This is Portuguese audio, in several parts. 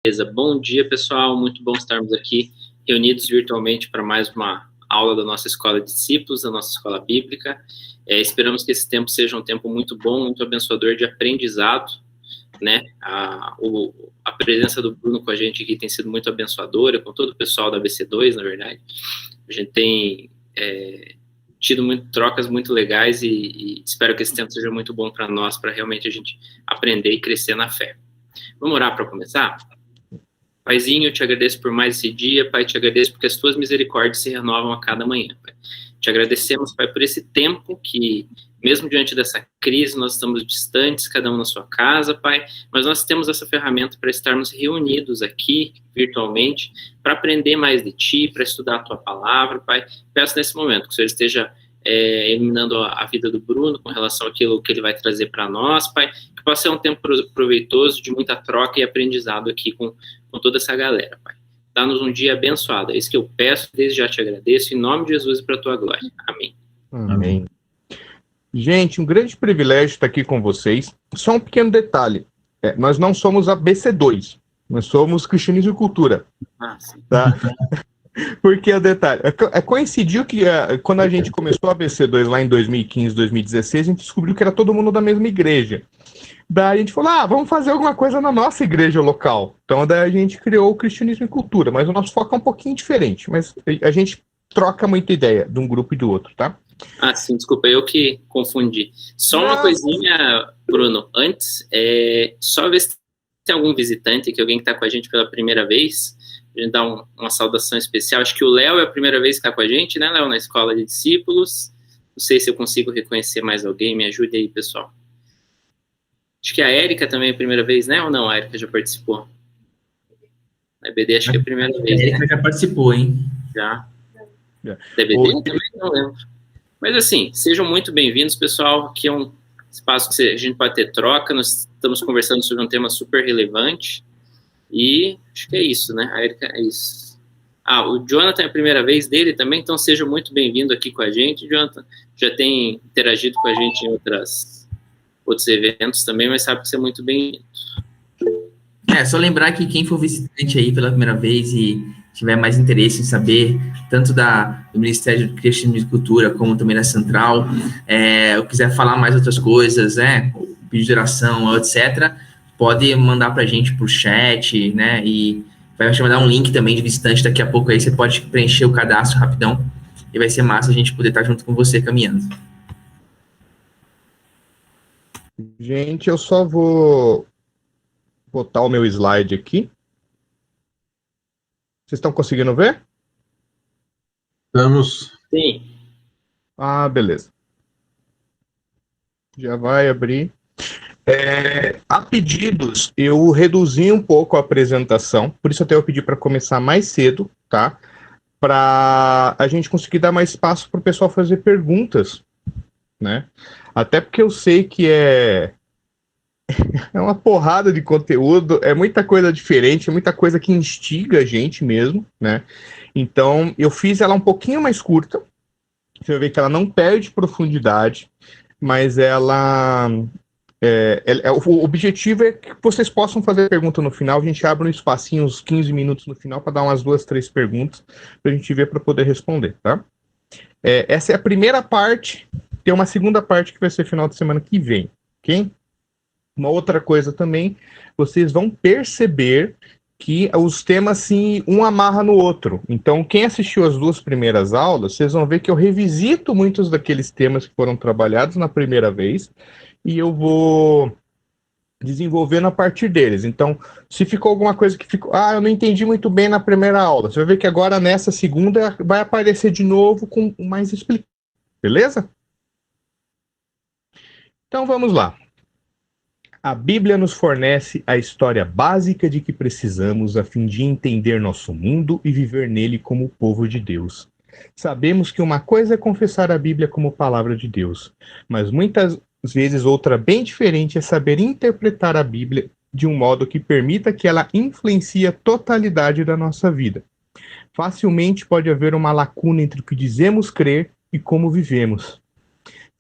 Beleza, bom dia pessoal, muito bom estarmos aqui reunidos virtualmente para mais uma aula da nossa Escola de Discípulos, da nossa Escola Bíblica. Esperamos que esse tempo seja um tempo muito bom, muito abençoador de aprendizado, né? A presença do Bruno com a gente aqui tem sido muito abençoadora, com todo o pessoal da ABC2, na verdade. A gente tem tido trocas muito legais e espero que esse tempo seja muito bom para nós, para realmente a gente aprender e crescer na fé. Vamos orar para começar? Paizinho, eu te agradeço por mais esse dia, Pai, te agradeço porque as tuas misericórdias se renovam a cada manhã, Pai. Te agradecemos, Pai, por esse tempo que, mesmo diante dessa crise, nós estamos distantes, cada um na sua casa, Pai, mas nós temos essa ferramenta para estarmos reunidos aqui, virtualmente, para aprender mais de Ti, para estudar a Tua palavra, Pai. Peço nesse momento que o Senhor esteja iluminando a vida do Bruno com relação àquilo que ele vai trazer para nós, Pai, que possa ser um tempo proveitoso, de muita troca e aprendizado aqui com toda essa galera, Pai. Dá-nos um dia abençoado, é isso que eu peço, desde já te agradeço, em nome de Jesus e para a tua glória. Amém. Amém. Gente, um grande privilégio estar aqui com vocês. Só um pequeno detalhe, nós não somos a BC2, nós somos Cristianismo e Cultura. Sim. Tá? Porque o detalhe, coincidiu que quando a gente começou a BC2 lá em 2015, 2016, a gente descobriu que era todo mundo da mesma igreja. Daí a gente falou, vamos fazer alguma coisa na nossa igreja local. Então daí a gente criou o Cristianismo e Cultura, mas o nosso foco é um pouquinho diferente, mas a gente troca muita ideia de um grupo e do outro, tá? Sim, desculpa, eu que confundi. Só uma coisinha, Bruno, antes, só ver se tem algum visitante aqui, alguém que está com a gente pela primeira vez, a gente dá uma saudação especial. Acho que o Léo é a primeira vez que está com a gente, né, Léo, na Escola de Discípulos. Não sei se eu consigo reconhecer mais alguém, me ajude aí, pessoal. Acho que a Érica também é a primeira vez, né, ou não? A Érica já participou? A EBD acho que é a primeira vez, A Érica já participou, hein? Já. Da EBD também não lembro. Mas assim, sejam muito bem-vindos, pessoal. Aqui é um espaço que a gente pode ter troca. Nós estamos conversando sobre um tema super relevante. E acho que é isso, né? A Érica é isso. O Jonathan é a primeira vez dele também, então seja muito bem-vindo aqui com a gente, Jonathan. Já tem interagido com a gente em outros eventos também, mas sabe que você é muito bem-vindo. Só lembrar que quem for visitante aí pela primeira vez e tiver mais interesse em saber, tanto do Ministério de Cristianismo e Cultura, como também da Central, ou quiser falar mais outras coisas, pedir de oração, etc., pode mandar pra gente por chat, né, e vai te mandar um link também de visitante daqui a pouco aí, você pode preencher o cadastro rapidão, e vai ser massa a gente poder estar junto com você caminhando. Gente, eu só vou botar o meu slide aqui. Vocês estão conseguindo ver? Estamos. Sim. Beleza. Já vai abrir. A pedidos, eu reduzi um pouco a apresentação, por isso até eu pedi para começar mais cedo, tá? Para a gente conseguir dar mais espaço para o pessoal fazer perguntas, né? Até porque eu sei que é uma porrada de conteúdo, é muita coisa diferente, é muita coisa que instiga a gente mesmo, né? Então, eu fiz ela um pouquinho mais curta, você vai ver que ela não perde profundidade, mas o objetivo é que vocês possam fazer pergunta no final, a gente abre um espacinho, uns 15 minutos no final, para dar umas 2, 3 perguntas, para a gente ver para poder responder, tá? Essa é a primeira parte, tem uma segunda parte que vai ser final de semana que vem, ok? Uma outra coisa também, vocês vão perceber que os temas, assim, um amarra no outro. Então, quem assistiu as 2 primeiras aulas, vocês vão ver que eu revisito muitos daqueles temas que foram trabalhados na primeira vez, e eu vou desenvolvendo a partir deles. Então, se ficou alguma coisa que ficou, eu não entendi muito bem na primeira aula, você vai ver que agora nessa segunda vai aparecer de novo com mais explicação. Beleza? Então, vamos lá. A Bíblia nos fornece a história básica de que precisamos a fim de entender nosso mundo e viver nele como povo de Deus. Sabemos que uma coisa é confessar a Bíblia como palavra de Deus, mas muitas vezes outra bem diferente é saber interpretar a Bíblia de um modo que permita que ela influencie a totalidade da nossa vida. Facilmente pode haver uma lacuna entre o que dizemos crer e como vivemos.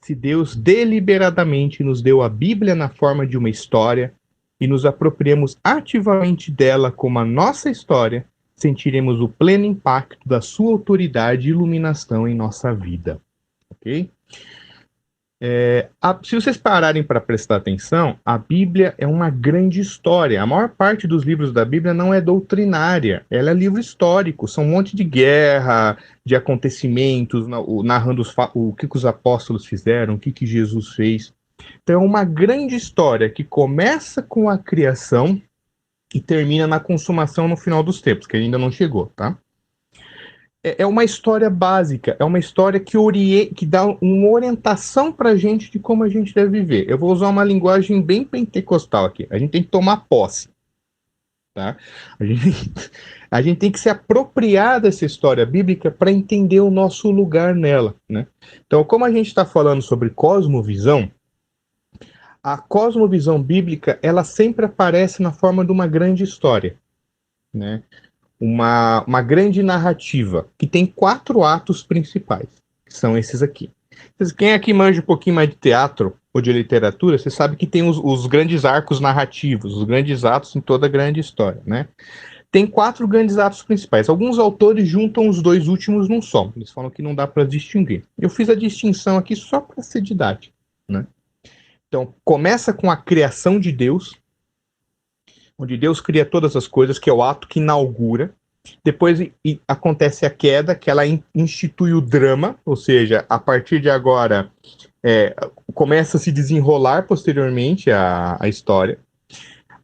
Se Deus deliberadamente nos deu a Bíblia na forma de uma história, e nos apropriamos ativamente dela como a nossa história, sentiremos o pleno impacto da sua autoridade e iluminação em nossa vida. Ok? Se vocês pararem para prestar atenção, a Bíblia é uma grande história. A maior parte dos livros da Bíblia não é doutrinária, ela é livro histórico. São um monte de guerra, de acontecimentos, narrando o que os apóstolos fizeram, o que Jesus fez. Então é uma grande história que começa com a criação e termina na consumação no final dos tempos, que ainda não chegou, tá? É uma história básica, é uma história que dá uma orientação para a gente de como a gente deve viver. Eu vou usar uma linguagem bem pentecostal aqui. A gente tem que tomar posse. Tá? A gente tem que se apropriar dessa história bíblica para entender o nosso lugar nela. Né? Então, como a gente está falando sobre cosmovisão, a cosmovisão bíblica ela sempre aparece na forma de uma grande história. Né? Uma grande narrativa, que tem 4 atos principais, que são esses aqui. Quem aqui manja um pouquinho mais de teatro ou de literatura, você sabe que tem os grandes arcos narrativos, os grandes atos em toda a grande história, né? Tem 4 grandes atos principais. Alguns autores juntam os 2 últimos num só. Eles falam que não dá para distinguir. Eu fiz a distinção aqui só para ser didático, né? Então, começa com a criação de Deus, onde Deus cria todas as coisas, que é o ato que inaugura. Depois acontece a queda, que ela institui o drama, ou seja, a partir de agora começa a se desenrolar posteriormente a história.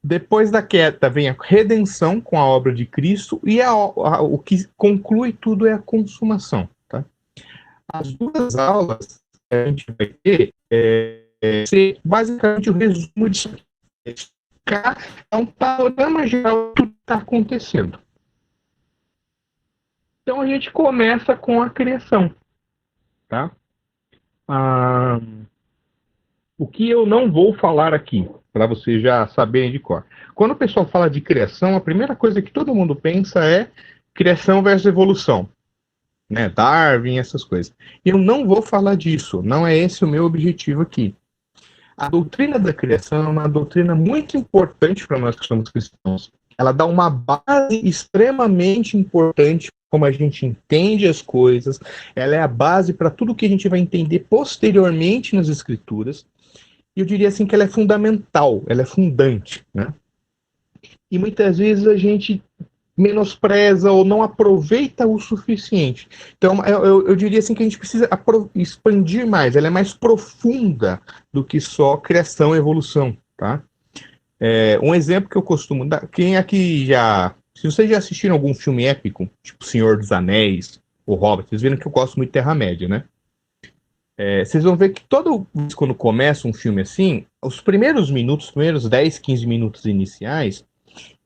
Depois da queda vem a redenção com a obra de Cristo e o que conclui tudo é a consumação. Tá? As 2 aulas que a gente vai ter ser basicamente o resumo disso aqui. É um panorama geral do que está acontecendo. Então a gente começa com a criação. Tá? O que eu não vou falar aqui, para vocês já saberem de cor. Quando o pessoal fala de criação, a primeira coisa que todo mundo pensa é criação versus evolução. Né? Darwin, essas coisas. Eu não vou falar disso, não é esse o meu objetivo aqui. A doutrina da criação é uma doutrina muito importante para nós que somos cristãos. Ela dá uma base extremamente importante como a gente entende as coisas. Ela é a base para tudo que a gente vai entender posteriormente nas Escrituras. E eu diria assim que ela é fundamental, ela é fundante. Né? E muitas vezes a gente menospreza ou não aproveita o suficiente. Então, eu diria assim que a gente precisa expandir mais, ela é mais profunda do que só criação e evolução, tá? Um exemplo que eu costumo dar, quem aqui se vocês já assistiram algum filme épico, tipo Senhor dos Anéis, ou Hobbit, vocês viram que eu gosto muito de Terra-média, né? Vocês vão ver que todo vez quando começa um filme assim, os primeiros 10, 15 minutos iniciais,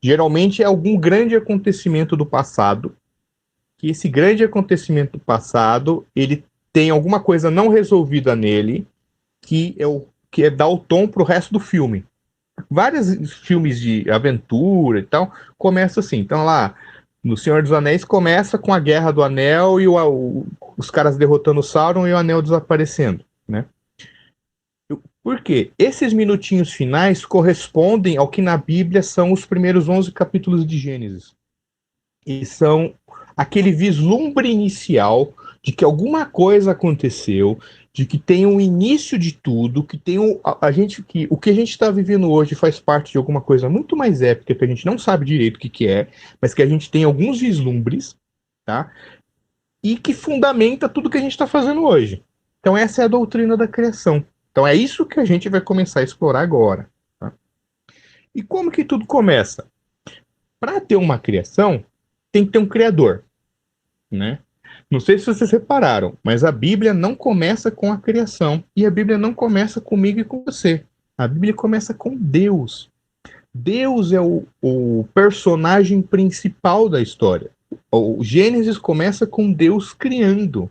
geralmente é algum grande acontecimento do passado, que esse grande acontecimento do passado, ele tem alguma coisa não resolvida nele, que dá o tom para o resto do filme. Vários filmes de aventura e tal, começa assim. Então lá, no Senhor dos Anéis, começa com a Guerra do Anel e os caras derrotando o Sauron e o Anel desaparecendo, né? Por quê? Esses minutinhos finais correspondem ao que na Bíblia são os primeiros 11 capítulos de Gênesis. E são aquele vislumbre inicial de que alguma coisa aconteceu, de que tem um início de tudo, que tem o que a gente está vivendo hoje faz parte de alguma coisa muito mais épica, que a gente não sabe direito o que é, mas que a gente tem alguns vislumbres, tá? E que fundamenta tudo que a gente está fazendo hoje. Então essa é a doutrina da criação. Então é isso que a gente vai começar a explorar agora. Tá? E como que tudo começa? Para ter uma criação, tem que ter um criador. Né? Não sei se vocês repararam, mas a Bíblia não começa com a criação. E a Bíblia não começa comigo e com você. A Bíblia começa com Deus. Deus é o personagem principal da história. O Gênesis começa com Deus criando.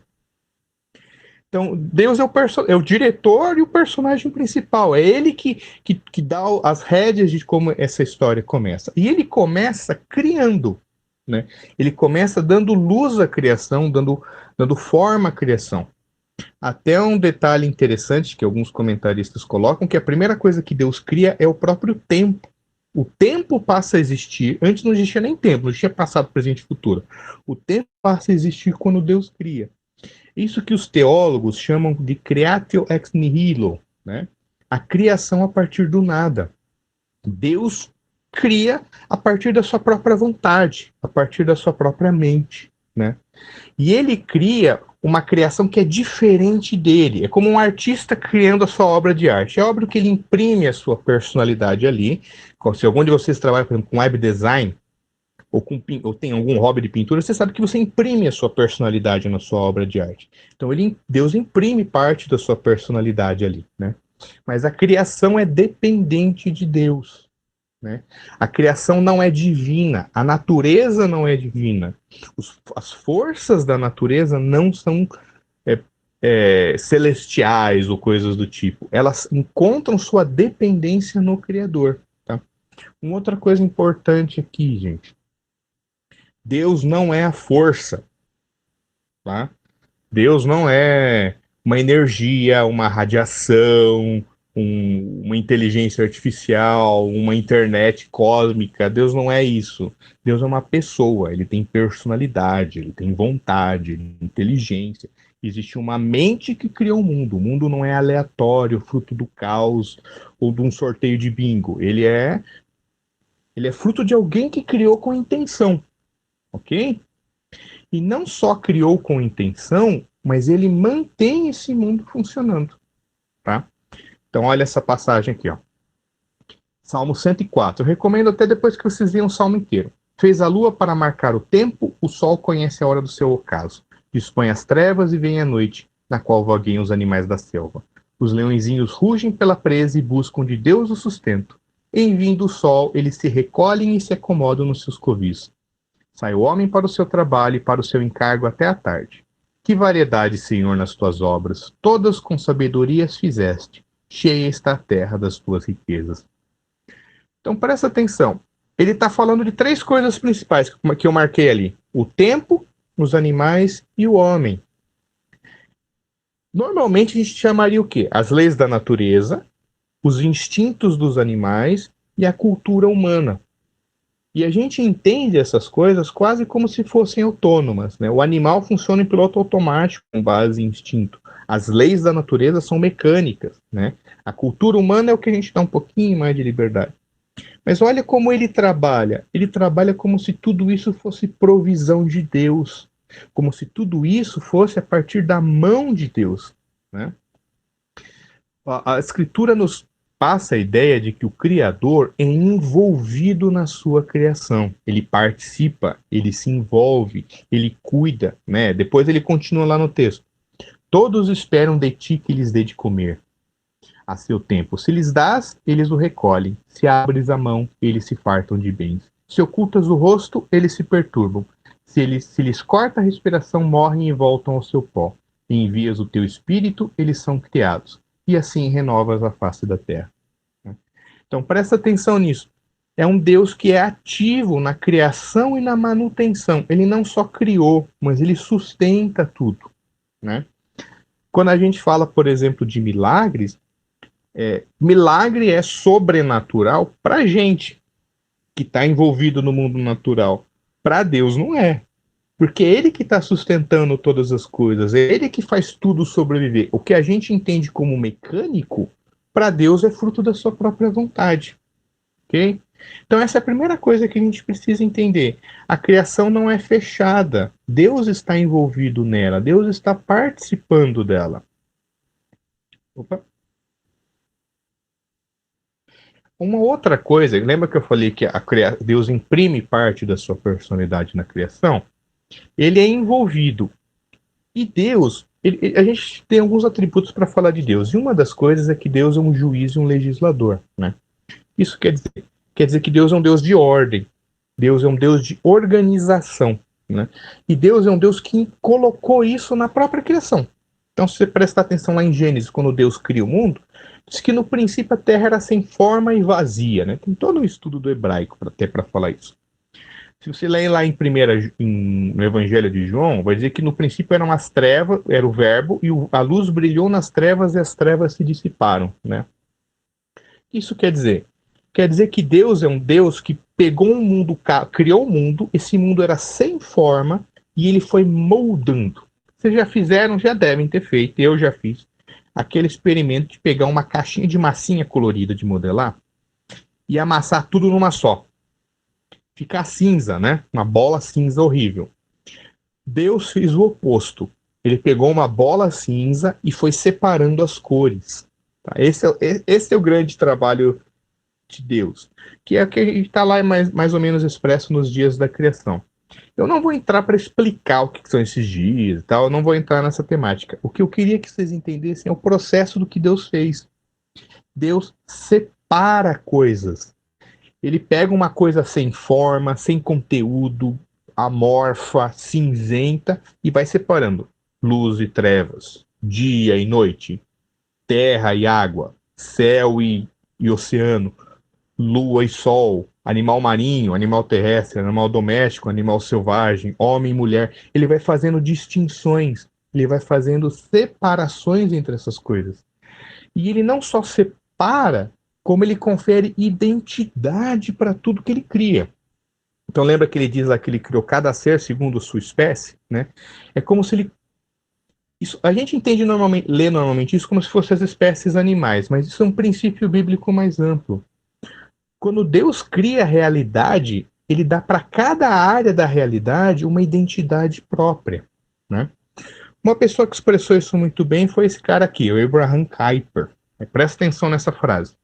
Então, Deus é o diretor e o personagem principal. É ele que dá as rédeas de como essa história começa. E ele começa criando. Né? Ele começa dando luz à criação, dando forma à criação. Até um detalhe interessante que alguns comentaristas colocam, que a primeira coisa que Deus cria é o próprio tempo. O tempo passa a existir, antes não existia nem tempo, não existia passado, presente e futuro. O tempo passa a existir quando Deus cria. Isso que os teólogos chamam de creatio ex nihilo, né? A criação a partir do nada. Deus cria a partir da sua própria vontade, a partir da sua própria mente, né? E ele cria uma criação que é diferente dele. É como um artista criando a sua obra de arte. É óbvio que ele imprime a sua personalidade ali. Se algum de vocês trabalha, por exemplo, com web design, ou tem algum hobby de pintura, você sabe que você imprime a sua personalidade na sua obra de arte. Então Deus imprime parte da sua personalidade ali, né? Mas a criação é dependente de Deus, né? A criação não é divina, a natureza não é divina. As forças da natureza não são celestiais ou coisas do tipo. Elas encontram sua dependência no Criador, tá? Uma outra coisa importante aqui, gente. Deus não é a força, tá? Deus não é uma energia, uma radiação, uma inteligência artificial, uma internet cósmica. Deus não é isso. Deus é uma pessoa, ele tem personalidade, ele tem vontade, ele tem inteligência. Existe uma mente que criou o mundo. O mundo não é aleatório, fruto do caos ou de um sorteio de bingo. Ele é fruto de alguém que criou com intenção. Ok? E não só criou com intenção, mas ele mantém esse mundo funcionando, tá? Então olha essa passagem aqui, ó. Salmo 104. Eu recomendo até depois que vocês leiam o salmo inteiro. Fez a lua para marcar o tempo, o sol conhece a hora do seu ocaso. Dispõe as trevas e vem a noite, na qual vagueiam os animais da selva. Os leõezinhos rugem pela presa e buscam de Deus o sustento. Em vindo o sol, eles se recolhem e se acomodam nos seus covis. Sai o homem para o seu trabalho e para o seu encargo até a tarde. Que variedade, Senhor, nas tuas obras! Todas com sabedoria as fizeste. Cheia está a terra das tuas riquezas. Então, presta atenção. Ele está falando de 3 coisas principais que eu marquei ali. O tempo, os animais e o homem. Normalmente a gente chamaria o quê? As leis da natureza, os instintos dos animais e a cultura humana. E a gente entende essas coisas quase como se fossem autônomas, né? O animal funciona em piloto automático, com base em instinto. As leis da natureza são mecânicas, né? A cultura humana é o que a gente dá um pouquinho mais de liberdade. Mas olha como ele trabalha. Ele trabalha como se tudo isso fosse provisão de Deus. Como se tudo isso fosse a partir da mão de Deus, né? A Escritura nos passa a ideia de que o Criador é envolvido na sua criação. Ele participa, ele se envolve, ele cuida, né? Depois ele continua lá no texto. Todos esperam de ti que lhes dê de comer a seu tempo. Se lhes dás, eles o recolhem. Se abres a mão, eles se fartam de bens. Se ocultas o rosto, eles se perturbam. Se lhes corta a respiração, morrem e voltam ao seu pó. E envias o teu espírito, eles são criados. E assim renovas a face da terra. Então presta atenção nisso. É um Deus que é ativo na criação e na manutenção. Ele não só criou, mas ele sustenta tudo, né? Quando a gente fala, por exemplo, de milagres, milagre é sobrenatural para a gente que está envolvido no mundo natural. Para Deus não é. Porque é ele que está sustentando todas as coisas, é ele que faz tudo sobreviver. O que a gente entende como mecânico, para Deus é fruto da sua própria vontade. Ok? Então essa é a primeira coisa que a gente precisa entender. A criação não é fechada. Deus está envolvido nela, Deus está participando dela. Opa. Uma outra coisa, lembra que eu falei que Deus imprime parte da sua personalidade na criação? Ele é envolvido. E Deus, a gente tem alguns atributos para falar de Deus. E uma das coisas é que Deus é um juiz e um legislador, né? Isso quer dizer que Deus é um Deus de ordem. Deus é um Deus de organização, né? E Deus é um Deus que colocou isso na própria criação. Então, se você prestar atenção lá em Gênesis, quando Deus cria o mundo, diz que no princípio a terra era sem forma e vazia, né? Tem todo um estudo do hebraico para falar isso. Se você ler lá no Evangelho de João, vai dizer que no princípio eram as trevas, era o verbo, e a luz brilhou nas trevas e as trevas se dissiparam, né? Isso quer dizer Quer dizer que Deus é um Deus que pegou um mundo, criou o mundo, esse mundo era sem forma, e ele foi moldando. Vocês já fizeram, já devem ter feito, eu já fiz, aquele experimento de pegar uma caixinha de massinha colorida de modelar e amassar tudo numa só. Ficar cinza, né? Uma bola cinza horrível. Deus fez o oposto. Ele pegou uma bola cinza e foi separando as cores. Tá? Esse é o grande trabalho de Deus, que é o que está lá mais ou menos expresso nos dias da criação. Eu não vou entrar para explicar o que são esses dias, tal. Eu não vou entrar nessa temática. O que eu queria que vocês entendessem é o processo do que Deus fez. Deus separa coisas. Ele pega uma coisa sem forma, sem conteúdo, amorfa, cinzenta, e vai separando luz e trevas, dia e noite, terra e água, céu e oceano, lua e sol, animal marinho, animal terrestre, animal doméstico, animal selvagem, homem e mulher. Ele vai fazendo distinções, ele vai fazendo separações entre essas coisas. E ele não só separa, como ele confere identidade para tudo que ele cria. Então lembra que ele diz lá que ele criou cada ser segundo sua espécie, né? É como se ele... Isso, a gente entende normalmente, lê normalmente isso como se fossem as espécies animais, mas isso é um princípio bíblico mais amplo. Quando Deus cria a realidade, ele dá para cada área da realidade uma identidade própria, né? Uma pessoa que expressou isso muito bem foi esse cara aqui, o Abraham Kuyper. Presta atenção nessa frase.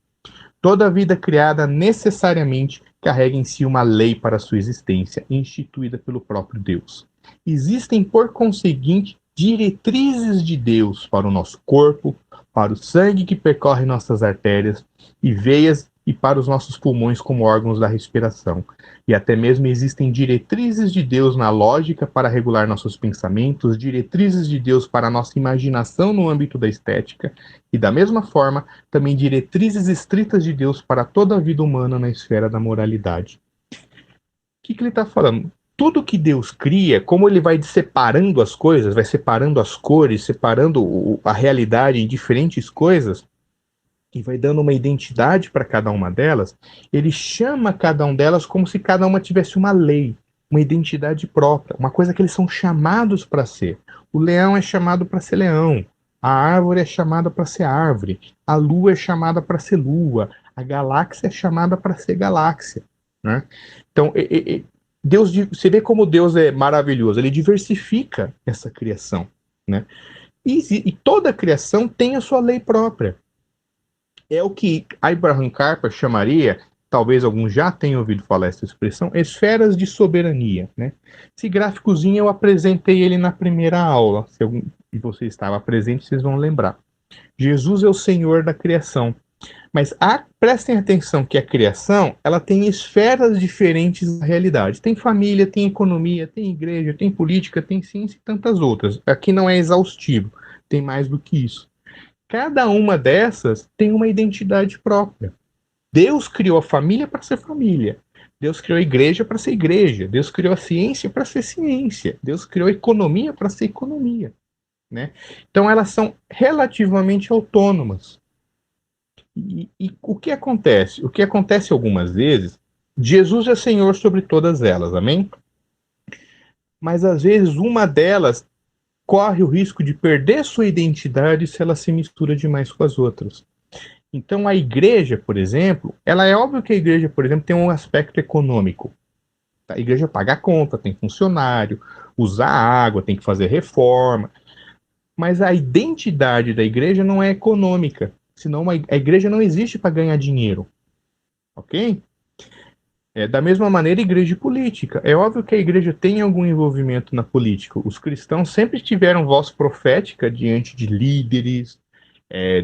Toda vida criada necessariamente carrega em si uma lei para sua existência, instituída pelo próprio Deus. Existem, por conseguinte, diretrizes de Deus para o nosso corpo, para o sangue que percorre nossas artérias e veias e para os nossos pulmões como órgãos da respiração. E até mesmo existem diretrizes de Deus na lógica para regular nossos pensamentos, diretrizes de Deus para a nossa imaginação no âmbito da estética, e da mesma forma, também diretrizes estritas de Deus para toda a vida humana na esfera da moralidade. O que ele está falando? Tudo que Deus cria, como ele vai separando as coisas, vai separando as cores, separando a realidade em diferentes coisas, e vai dando uma identidade para cada uma delas, ele chama cada uma delas como se cada uma tivesse uma lei, uma identidade própria, uma coisa que eles são chamados para ser. O leão é chamado para ser leão, a árvore é chamada para ser árvore, a lua é chamada para ser lua, a galáxia é chamada para ser galáxia, né? Então, Deus, você vê como Deus é maravilhoso, ele diversifica essa criação, né? E toda a criação tem a sua lei própria. É o que Abraham Kuyper chamaria, talvez alguns já tenham ouvido falar essa expressão, esferas de soberania, né? Esse gráficozinho eu apresentei ele na primeira aula. Se algum de vocês estava presente, vocês vão lembrar. Jesus é o Senhor da criação. Mas prestem atenção que a criação, ela tem esferas diferentes da realidade. Tem família, tem economia, tem igreja, tem política, tem ciência e tantas outras. Aqui não é exaustivo, tem mais do que isso. Cada uma dessas tem uma identidade própria. Deus criou a família para ser família. Deus criou a igreja para ser igreja. Deus criou a ciência para ser ciência. Deus criou a economia para ser economia, né? Então elas são relativamente autônomas. E o que acontece? O que acontece algumas vezes, Jesus é Senhor sobre todas elas, amém? Mas às vezes uma delas corre o risco de perder sua identidade se ela se mistura demais com as outras. Então a igreja, por exemplo, ela é óbvio que a igreja, por exemplo, tem um aspecto econômico. A igreja paga a conta, tem funcionário, usa água, tem que fazer reforma. Mas a identidade da igreja não é econômica, senão a igreja não existe para ganhar dinheiro. Ok? Da mesma maneira, igreja política. É óbvio que a igreja tem algum envolvimento na política. Os cristãos sempre tiveram voz profética diante de líderes,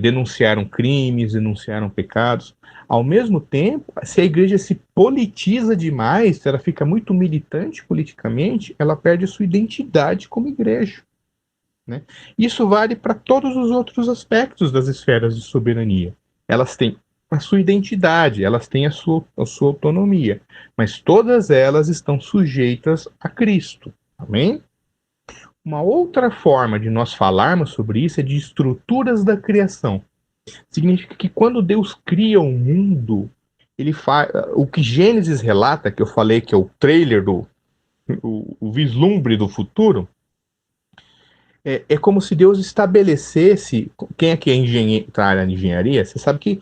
denunciaram crimes, denunciaram pecados. Ao mesmo tempo, se a igreja se politiza demais, se ela fica muito militante politicamente, ela perde a sua identidade como igreja, né? Isso vale para todos os outros aspectos das esferas de soberania. Elas têm a sua identidade, elas têm a sua autonomia, mas todas elas estão sujeitas a Cristo. Amém? Uma outra forma de nós falarmos sobre isso é de estruturas da criação. Significa que quando Deus cria o mundo, ele faz o que Gênesis relata, que eu falei que é o trailer o vislumbre do futuro, é como se Deus estabelecesse. Quem aqui é tá na área de engenharia, você sabe que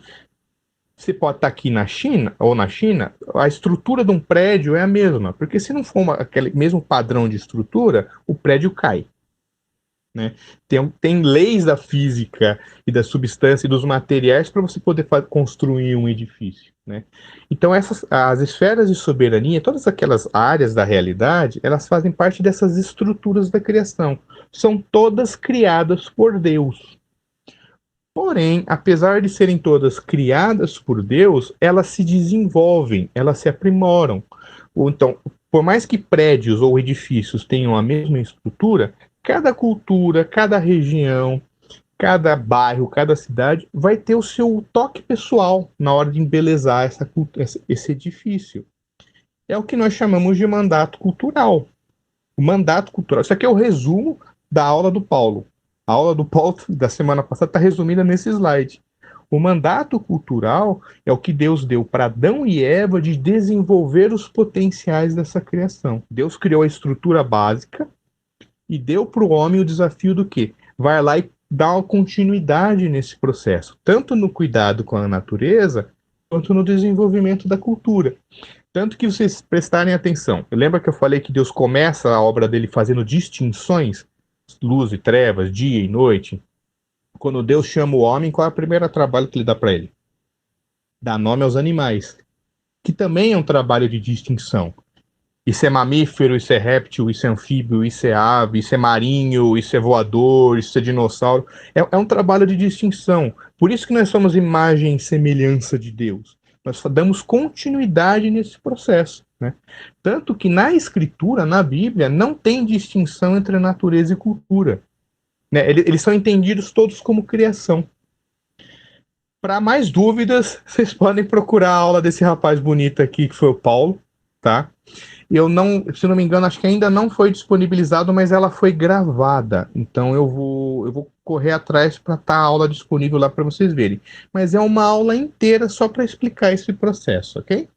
você pode estar aqui na China, ou na China, a estrutura de um prédio é a mesma, porque se não for aquele mesmo padrão de estrutura, o prédio cai. Né? Tem leis da física e da substância e dos materiais para você poder construir um edifício. Né? Então, as esferas de soberania, todas aquelas áreas da realidade, elas fazem parte dessas estruturas da criação. São todas criadas por Deus. Porém, apesar de serem todas criadas por Deus, elas se desenvolvem, elas se aprimoram. Então, por mais que prédios ou edifícios tenham a mesma estrutura, cada cultura, cada região, cada bairro, cada cidade vai ter o seu toque pessoal na hora de embelezar esse edifício. É o que nós chamamos de mandato cultural. O mandato cultural. Isso aqui é o resumo da aula do Paulo. A aula do Paulo da semana passada está resumida nesse slide. O mandato cultural é o que Deus deu para Adão e Eva de desenvolver os potenciais dessa criação. Deus criou a estrutura básica e deu para o homem o desafio do quê? Vai lá e dá uma continuidade nesse processo, tanto no cuidado com a natureza, quanto no desenvolvimento da cultura. Tanto que vocês prestarem atenção. Lembra que eu falei que Deus começa a obra dele fazendo distinções? Luz e trevas, dia e noite. Quando Deus chama o homem, qual é o primeiro trabalho que ele dá para ele? Dá nome aos animais, que também é um trabalho de distinção. Isso é mamífero, isso é réptil, isso é anfíbio, isso é ave, isso é marinho, isso é voador, isso é dinossauro. É um trabalho de distinção. Por isso que nós somos imagem e semelhança de Deus. Nós damos continuidade nesse processo. Né? Tanto que na Escritura, na Bíblia, não tem distinção entre natureza e cultura. Né? Eles são entendidos todos como criação. Para mais dúvidas, vocês podem procurar a aula desse rapaz bonito aqui, que foi o Paulo. Tá? Eu não, se não me engano, acho que ainda não foi disponibilizado, mas ela foi gravada. Então eu vou correr atrás para estar a aula disponível lá para vocês verem. Mas é uma aula inteira só para explicar esse processo, ok?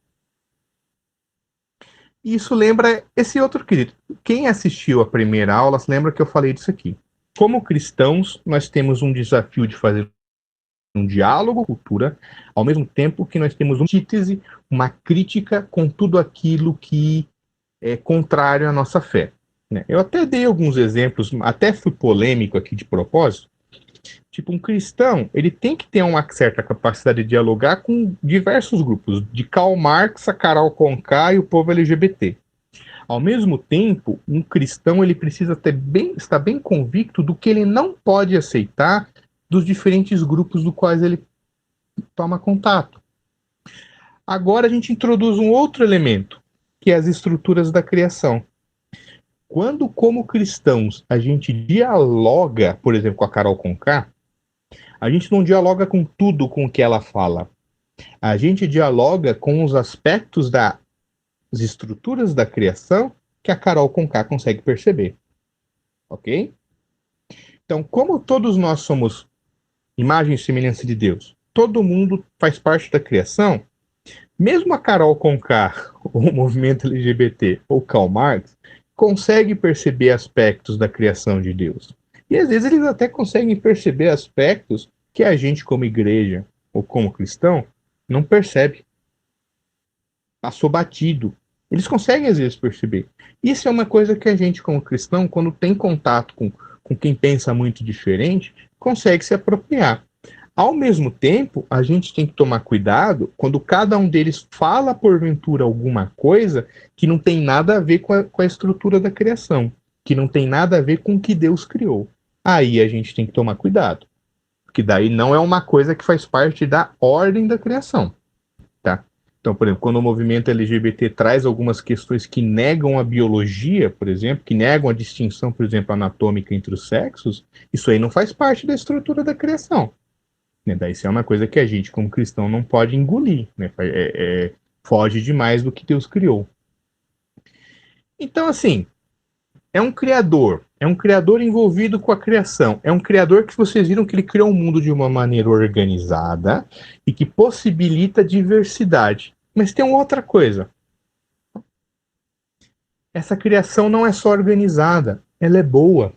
Isso lembra esse outro querido. Quem assistiu a primeira aula lembra que eu falei disso aqui. Como cristãos, nós temos um desafio de fazer um diálogo com a cultura, ao mesmo tempo que nós temos uma antítese, uma crítica com tudo aquilo que é contrário à nossa fé. Né? Eu até dei alguns exemplos, até fui polêmico aqui de propósito. Tipo, um cristão, ele tem que ter uma certa capacidade de dialogar com diversos grupos, de Karl Marx a Carol Conká e o povo LGBT. Ao mesmo tempo, um cristão ele precisa estar bem convicto do que ele não pode aceitar dos diferentes grupos dos quais ele toma contato. Agora a gente introduz um outro elemento, que é as estruturas da criação. Quando, como cristãos, a gente dialoga, por exemplo, com a Carol Conká, a gente não dialoga com tudo com o que ela fala. A gente dialoga com os aspectos das estruturas da criação que a Carol Conká consegue perceber. Ok? Então, como todos nós somos imagem e semelhança de Deus, todo mundo faz parte da criação, mesmo a Carol Conká, ou o movimento LGBT, ou Karl Marx, consegue perceber aspectos da criação de Deus. E às vezes eles até conseguem perceber aspectos que a gente, como igreja, ou como cristão, não percebe. Passou batido. Eles conseguem às vezes perceber. Isso é uma coisa que a gente, como cristão, quando tem contato com quem pensa muito diferente, consegue se apropriar. Ao mesmo tempo, a gente tem que tomar cuidado quando cada um deles fala, porventura, alguma coisa que não tem nada a ver com a estrutura da criação, que não tem nada a ver com o que Deus criou. Aí a gente tem que tomar cuidado, porque daí não é uma coisa que faz parte da ordem da criação. Tá? Então, por exemplo, quando o movimento LGBT traz algumas questões que negam a biologia, por exemplo, que negam a distinção, por exemplo, anatômica entre os sexos, isso aí não faz parte da estrutura da criação. Daí isso é uma coisa que a gente, como cristão, não pode engolir. Né? Foge demais do que Deus criou. Então, assim, é um criador, É um criador envolvido com a criação. É um criador que vocês viram que ele criou um mundo de uma maneira organizada e que possibilita diversidade. Mas tem uma outra coisa. Essa criação não é só organizada, ela é boa.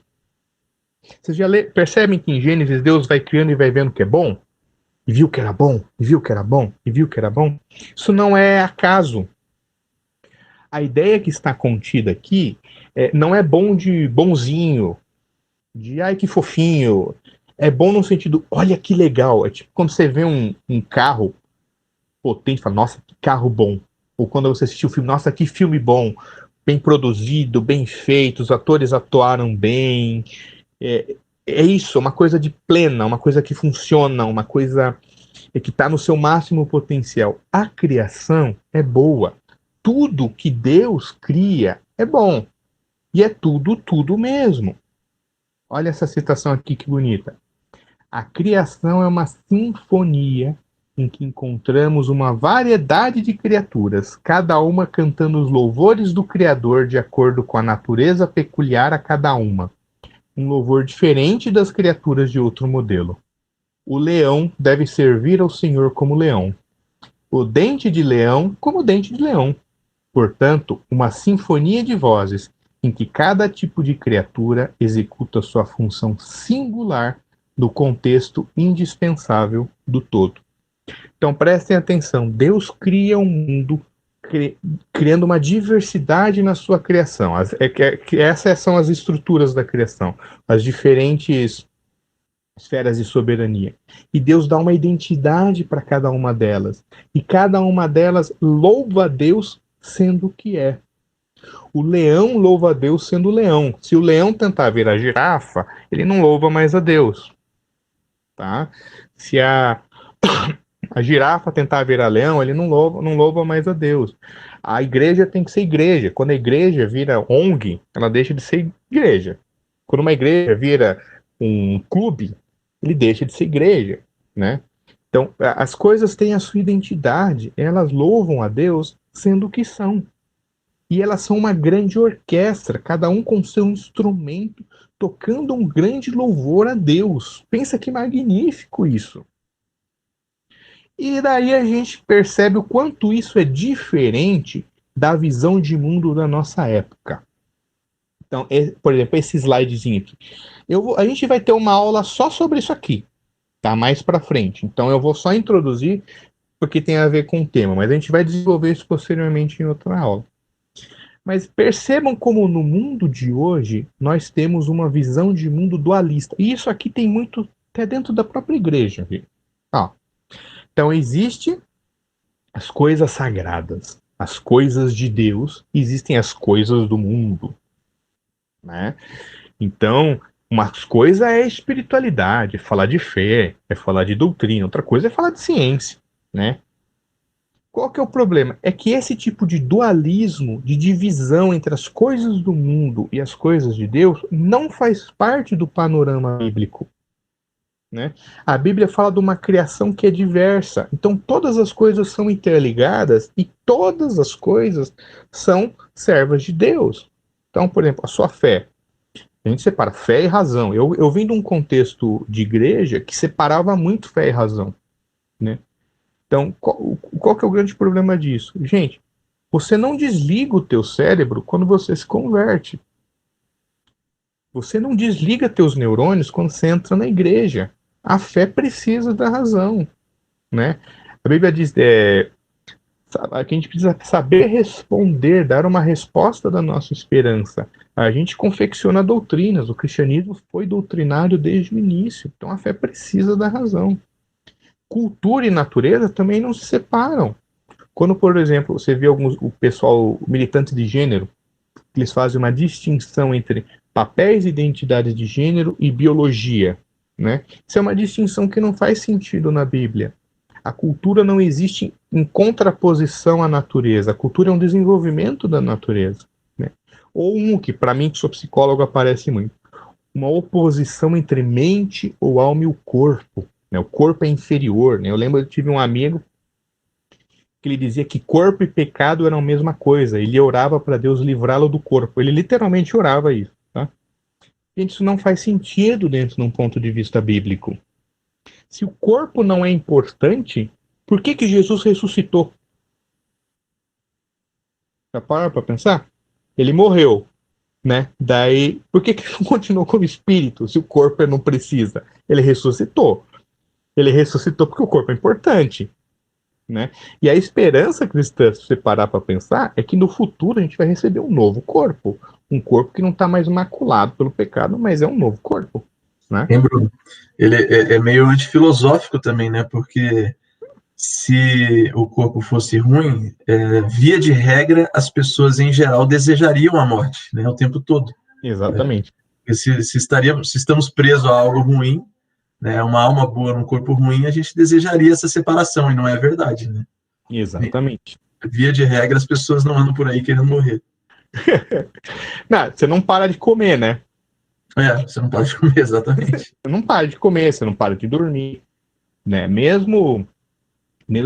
Vocês já percebem que em Gênesis Deus vai criando e vai vendo que é bom? E viu que era bom, e viu que era bom, e viu que era bom? Isso não é acaso. A ideia que está contida aqui não é bom de bonzinho, de ai que fofinho. É bom no sentido, olha que legal. É tipo quando você vê um carro potente, fala, nossa, que carro bom. Ou quando você assistiu o filme, nossa, que filme bom. Bem produzido, bem feito, os atores atuaram bem. É isso, uma coisa de plena, uma coisa que funciona, uma coisa que está no seu máximo potencial. A criação é boa. Tudo que Deus cria é bom. E é tudo mesmo. Olha essa citação aqui que bonita. A criação é uma sinfonia em que encontramos uma variedade de criaturas, cada uma cantando os louvores do Criador de acordo com a natureza peculiar a cada uma. Um louvor diferente das criaturas de outro modelo. O leão deve servir ao Senhor como leão. O dente de leão como dente de leão. Portanto, uma sinfonia de vozes em que cada tipo de criatura executa sua função singular no contexto indispensável do todo. Então prestem atenção, Deus cria um mundo criando uma diversidade na sua criação. Essas são as estruturas da criação, as diferentes esferas de soberania. E Deus dá uma identidade para cada uma delas. E cada uma delas louva a Deus sendo o que é. O leão louva a Deus sendo leão. Se o leão tentar virar girafa, ele não louva mais a Deus. Tá? Se a girafa tentar virar leão, ele não louva mais a Deus. A igreja tem que ser igreja. Quando a igreja vira ONG, ela deixa de ser igreja. Quando uma igreja vira um clube, ele deixa de ser igreja, né? Então, as coisas têm a sua identidade, elas louvam a Deus sendo o que são. E elas são uma grande orquestra, cada um com seu instrumento, tocando um grande louvor a Deus. Pensa que magnífico isso. E daí a gente percebe o quanto isso é diferente da visão de mundo da nossa época. Então, por exemplo, esse slidezinho aqui. A gente vai ter uma aula só sobre isso aqui, tá? Mais para frente. Então eu vou só introduzir porque tem a ver com o tema, mas a gente vai desenvolver isso posteriormente em outra aula. Mas percebam como no mundo de hoje nós temos uma visão de mundo dualista. E isso aqui tem muito até dentro da própria igreja, viu? Ó. Então existe as coisas sagradas, as coisas de Deus, existem as coisas do mundo, né? Então, uma coisa é espiritualidade, é falar de fé, é falar de doutrina, outra coisa é falar de ciência, né? Qual que é o problema? É que esse tipo de dualismo, de divisão entre as coisas do mundo e as coisas de Deus, não faz parte do panorama bíblico. Né? A Bíblia fala de uma criação que é diversa. Então todas as coisas são interligadas e todas as coisas são servas de Deus. Então, por exemplo, a sua fé. A gente separa fé e razão. Eu vim de um contexto de igreja que separava muito fé e razão. Né? Então, qual que é o grande problema disso? Gente, você não desliga o teu cérebro quando você se converte. Você não desliga teus neurônios quando você entra na igreja. A fé precisa da razão, né? A Bíblia diz que a gente precisa saber responder, dar uma resposta da nossa esperança. A gente confecciona doutrinas, o cristianismo foi doutrinário desde o início, então a fé precisa da razão. Cultura e natureza também não se separam. Quando, por exemplo, você vê o pessoal militante de gênero, eles fazem uma distinção entre papéis e identidades de gênero e biologia. Né? Isso é uma distinção que não faz sentido na Bíblia. A cultura não existe em contraposição à natureza. A cultura é um desenvolvimento da natureza. Né? Ou que para mim, que sou psicólogo, aparece muito. Uma oposição entre mente, ou alma e o corpo. Né? O corpo é inferior. Né? Eu lembro que eu tive um amigo que ele dizia que corpo e pecado eram a mesma coisa. Ele orava para Deus livrá-lo do corpo. Ele literalmente orava isso. Tá? Gente, isso não faz sentido dentro de um ponto de vista bíblico. Se o corpo não é importante, por que Jesus ressuscitou? Já pararam para pensar? Ele morreu, né? Daí, por que ele não continuou como espírito, se o corpo não precisa? Ele ressuscitou. Ele ressuscitou porque o corpo é importante, né? E a esperança cristã, se você parar para pensar, é que no futuro a gente vai receber um novo corpo. Um corpo que não está mais maculado pelo pecado, mas é um novo corpo, né? Bruno? Ele é meio antifilosófico também, né? Porque se o corpo fosse ruim, via de regra, as pessoas em geral desejariam a morte, né? O tempo todo. Exatamente. Se estamos presos a algo ruim, né? Uma alma boa num corpo ruim, a gente desejaria essa separação, e não é verdade, né? Exatamente. Via de regra, as pessoas não andam por aí querendo morrer. Não, você não para de comer, né? Você não pode comer, exatamente. Você não para de comer, você não para de dormir, né? Mesmo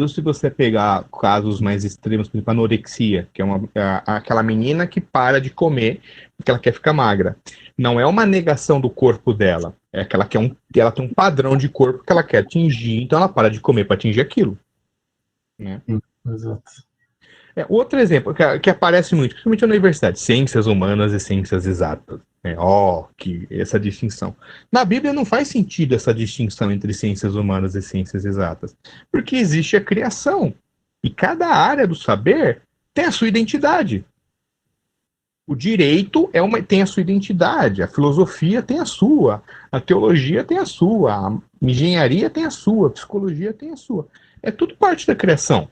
se você pegar casos mais extremos, por exemplo, anorexia, que é aquela menina que para de comer porque ela quer ficar magra. Não é uma negação do corpo dela, é que ela tem um padrão de corpo que ela quer atingir, então ela para de comer para atingir aquilo, né? Exato. Outro exemplo que aparece muito, principalmente na universidade, ciências humanas e ciências exatas. Que essa distinção. Na Bíblia não faz sentido essa distinção entre ciências humanas e ciências exatas, porque existe a criação, e cada área do saber tem a sua identidade. O direito tem a sua identidade, a filosofia tem a sua, a teologia tem a sua, a engenharia tem a sua, a psicologia tem a sua. É tudo parte da criação.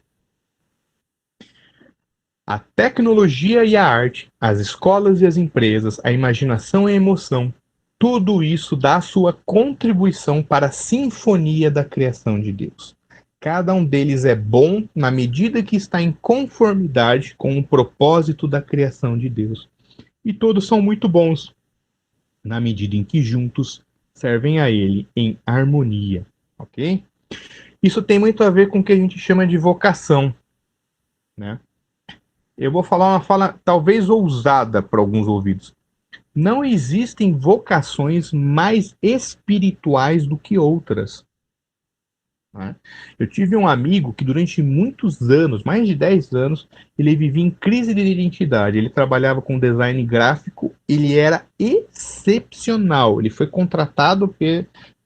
A tecnologia e a arte, as escolas e as empresas, a imaginação e a emoção, tudo isso dá a sua contribuição para a sinfonia da criação de Deus. Cada um deles é bom na medida que está em conformidade com o propósito da criação de Deus. E todos são muito bons, na medida em que juntos servem a Ele em harmonia. Ok? Isso tem muito a ver com o que a gente chama de vocação, né? Eu vou falar uma fala talvez ousada para alguns ouvidos. Não existem vocações mais espirituais do que outras. Né? Eu tive um amigo que durante muitos anos, mais de 10 anos, ele vivia em crise de identidade. Ele trabalhava com design gráfico, ele era excepcional. Ele foi contratado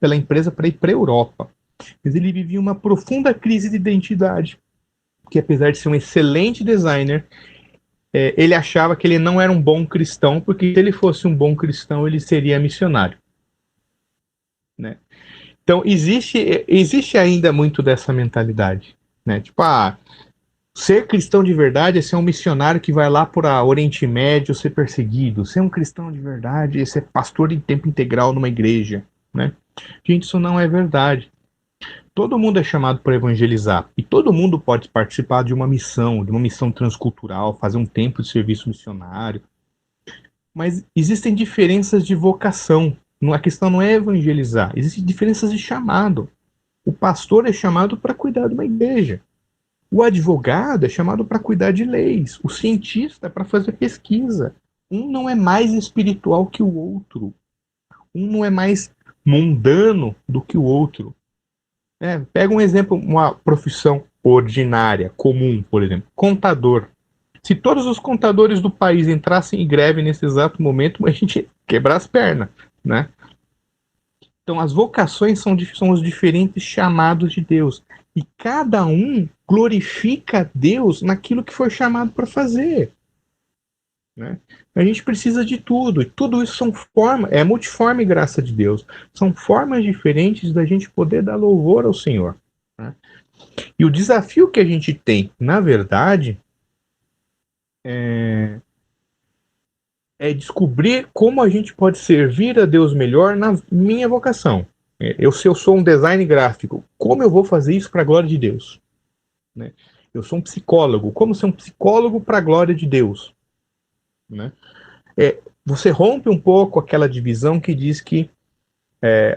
pela empresa para ir para a Europa. Mas ele vivia uma profunda crise de identidade. Que apesar de ser um excelente designer, ele achava que ele não era um bom cristão, porque se ele fosse um bom cristão, ele seria missionário. Né? Então, existe ainda muito dessa mentalidade. Né? Tipo, ser cristão de verdade é ser um missionário que vai lá para o Oriente Médio ser perseguido. Ser um cristão de verdade é ser pastor em tempo integral numa igreja. Né? Gente, isso não é verdade. Todo mundo é chamado para evangelizar, e todo mundo pode participar de uma missão transcultural, fazer um tempo de serviço missionário. Mas existem diferenças de vocação. A questão não é evangelizar, existem diferenças de chamado. O pastor é chamado para cuidar de uma igreja. O advogado é chamado para cuidar de leis. O cientista é para fazer pesquisa. Um não é mais espiritual que o outro. Um não é mais mundano do que o outro. Pega um exemplo, uma profissão ordinária, comum, por exemplo, contador. Se todos os contadores do país entrassem em greve nesse exato momento, a gente ia quebrar as pernas, né? Então, as vocações são os diferentes chamados de Deus. E cada um glorifica Deus naquilo que foi chamado para fazer. Né? A gente precisa de tudo, e tudo isso são formas, é multiforme graça de Deus, são formas diferentes da gente poder dar louvor ao Senhor. Né? E o desafio que a gente tem, na verdade, é descobrir como a gente pode servir a Deus melhor na minha vocação. Se eu sou um design gráfico, como eu vou fazer isso para a glória de Deus? Né? Eu sou um psicólogo, como ser um psicólogo para a glória de Deus? Né? Você rompe um pouco aquela divisão que diz que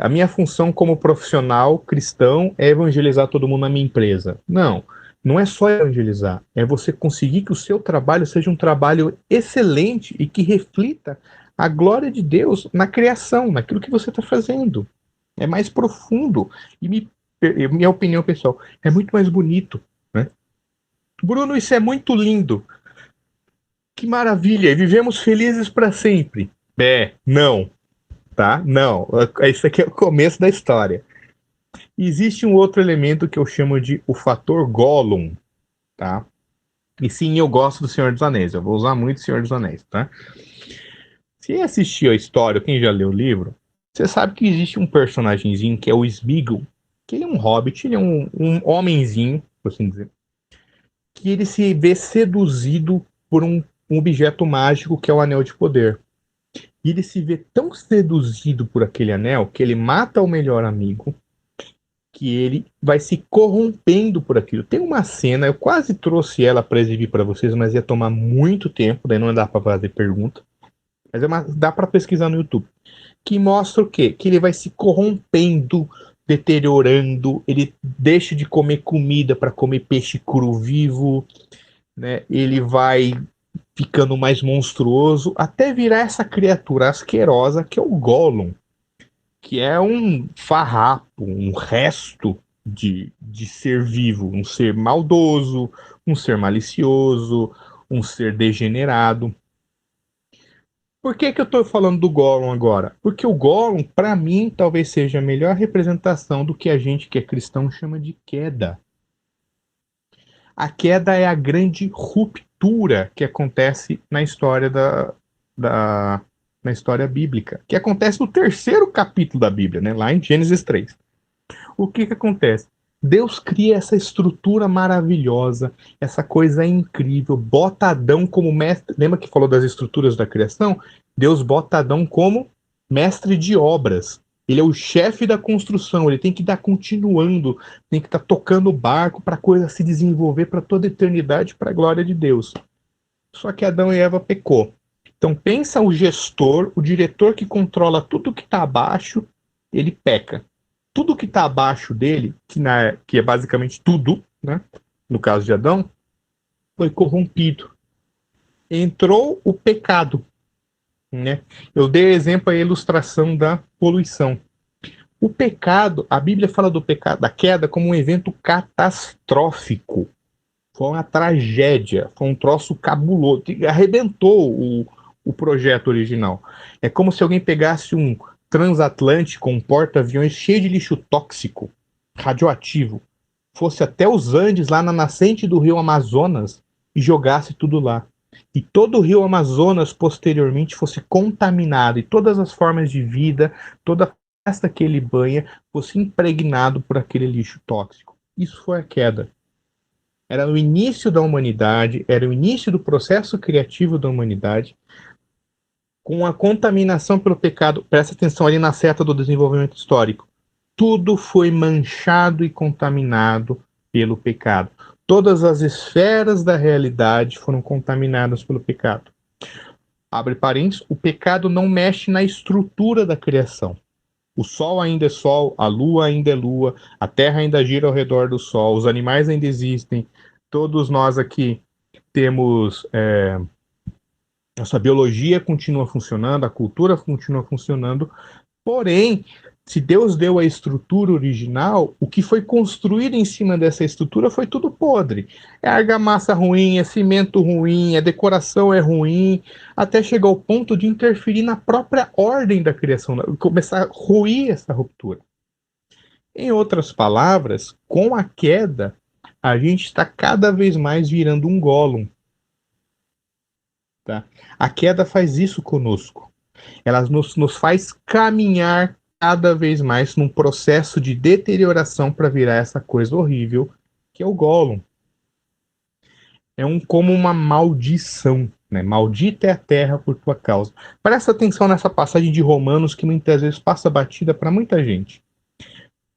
a minha função como profissional cristão é evangelizar todo mundo na minha empresa. Não é só evangelizar, é você conseguir que o seu trabalho seja um trabalho excelente e que reflita a glória de Deus na criação, naquilo que você está fazendo. É mais profundo. E minha opinião, pessoal, é muito mais bonito, né? Bruno, isso é muito lindo. Que maravilha, e vivemos felizes para sempre. Não, tá? Não, isso aqui é o começo da história. Existe um outro elemento que eu chamo de o fator Gollum, tá? E sim, eu gosto do Senhor dos Anéis, eu vou usar muito o Senhor dos Anéis, tá? Se assistiu a história, quem já leu o livro, você sabe que existe um personagemzinho que é o Sméagol, que ele é um hobbit, ele é um homenzinho, por assim dizer, que ele se vê seduzido por um objeto mágico que é o Anel de Poder. E ele se vê tão seduzido por aquele anel que ele mata o melhor amigo, que ele vai se corrompendo por aquilo. Tem uma cena, eu quase trouxe ela para exibir para vocês, mas ia tomar muito tempo, daí não dá para fazer pergunta. Mas dá para pesquisar no YouTube. Que mostra o quê? Que ele vai se corrompendo, deteriorando, ele deixa de comer comida para comer peixe cru vivo, né? Ele vai ficando mais monstruoso, até virar essa criatura asquerosa que é o Gollum, que é um farrapo, um resto de ser vivo, um ser maldoso, um ser malicioso, um ser degenerado. Por que eu estou falando do Gollum agora? Porque o Gollum, para mim, talvez seja a melhor representação do que a gente que é cristão chama de queda. A queda é a grande ruptura que acontece na história na história bíblica, que acontece no 3º capítulo da Bíblia, né, lá em Gênesis 3. O que acontece? Deus cria essa estrutura maravilhosa, essa coisa incrível, bota Adão como mestre. Lembra que falou das estruturas da criação? Deus bota Adão como mestre de obras. Ele é o chefe da construção, ele tem que estar continuando, tem que estar tocando o barco para a coisa se desenvolver para toda a eternidade, para a glória de Deus. Só que Adão e Eva pecou. Então pensa o gestor, o diretor que controla tudo que está abaixo, ele peca. Tudo que está abaixo dele, que é basicamente tudo, né, no caso de Adão, foi corrompido. Entrou o pecado. Né? Eu dei exemplo a ilustração da poluição. O pecado, a Bíblia fala do pecado, da queda, como um evento catastrófico. Foi uma tragédia, foi um troço cabuloso, arrebentou o projeto original. É como se alguém pegasse um transatlântico, um porta-aviões cheio de lixo tóxico, radioativo, fosse até os Andes, lá na nascente do rio Amazonas, e jogasse tudo lá. E todo o rio Amazonas, posteriormente, fosse contaminado, e todas as formas de vida, toda a floresta que ele banha, fosse impregnado por aquele lixo tóxico. Isso foi a queda. Era o início da humanidade, era o início do processo criativo da humanidade, com a contaminação pelo pecado. Presta atenção ali na seta do desenvolvimento histórico. Tudo foi manchado e contaminado pelo pecado. Todas as esferas da realidade foram contaminadas pelo pecado. Abre parênteses, o pecado não mexe na estrutura da criação. O sol ainda é sol, a lua ainda é lua, a terra ainda gira ao redor do sol, os animais ainda existem, todos nós aqui temos... Nossa biologia continua funcionando, a cultura continua funcionando, porém, se Deus deu a estrutura original, o que foi construído em cima dessa estrutura foi tudo podre. É argamassa ruim, é cimento ruim, a decoração é ruim, até chegar ao ponto de interferir na própria ordem da criação, começar a ruir essa ruptura. Em outras palavras, com a queda, a gente está cada vez mais virando um Gollum. Tá? A queda faz isso conosco. Ela nos faz caminhar cada vez mais num processo de deterioração para virar essa coisa horrível que é o Gollum. É como uma maldição, né? Maldita é a terra por tua causa. Presta atenção nessa passagem de Romanos que muitas vezes passa batida para muita gente.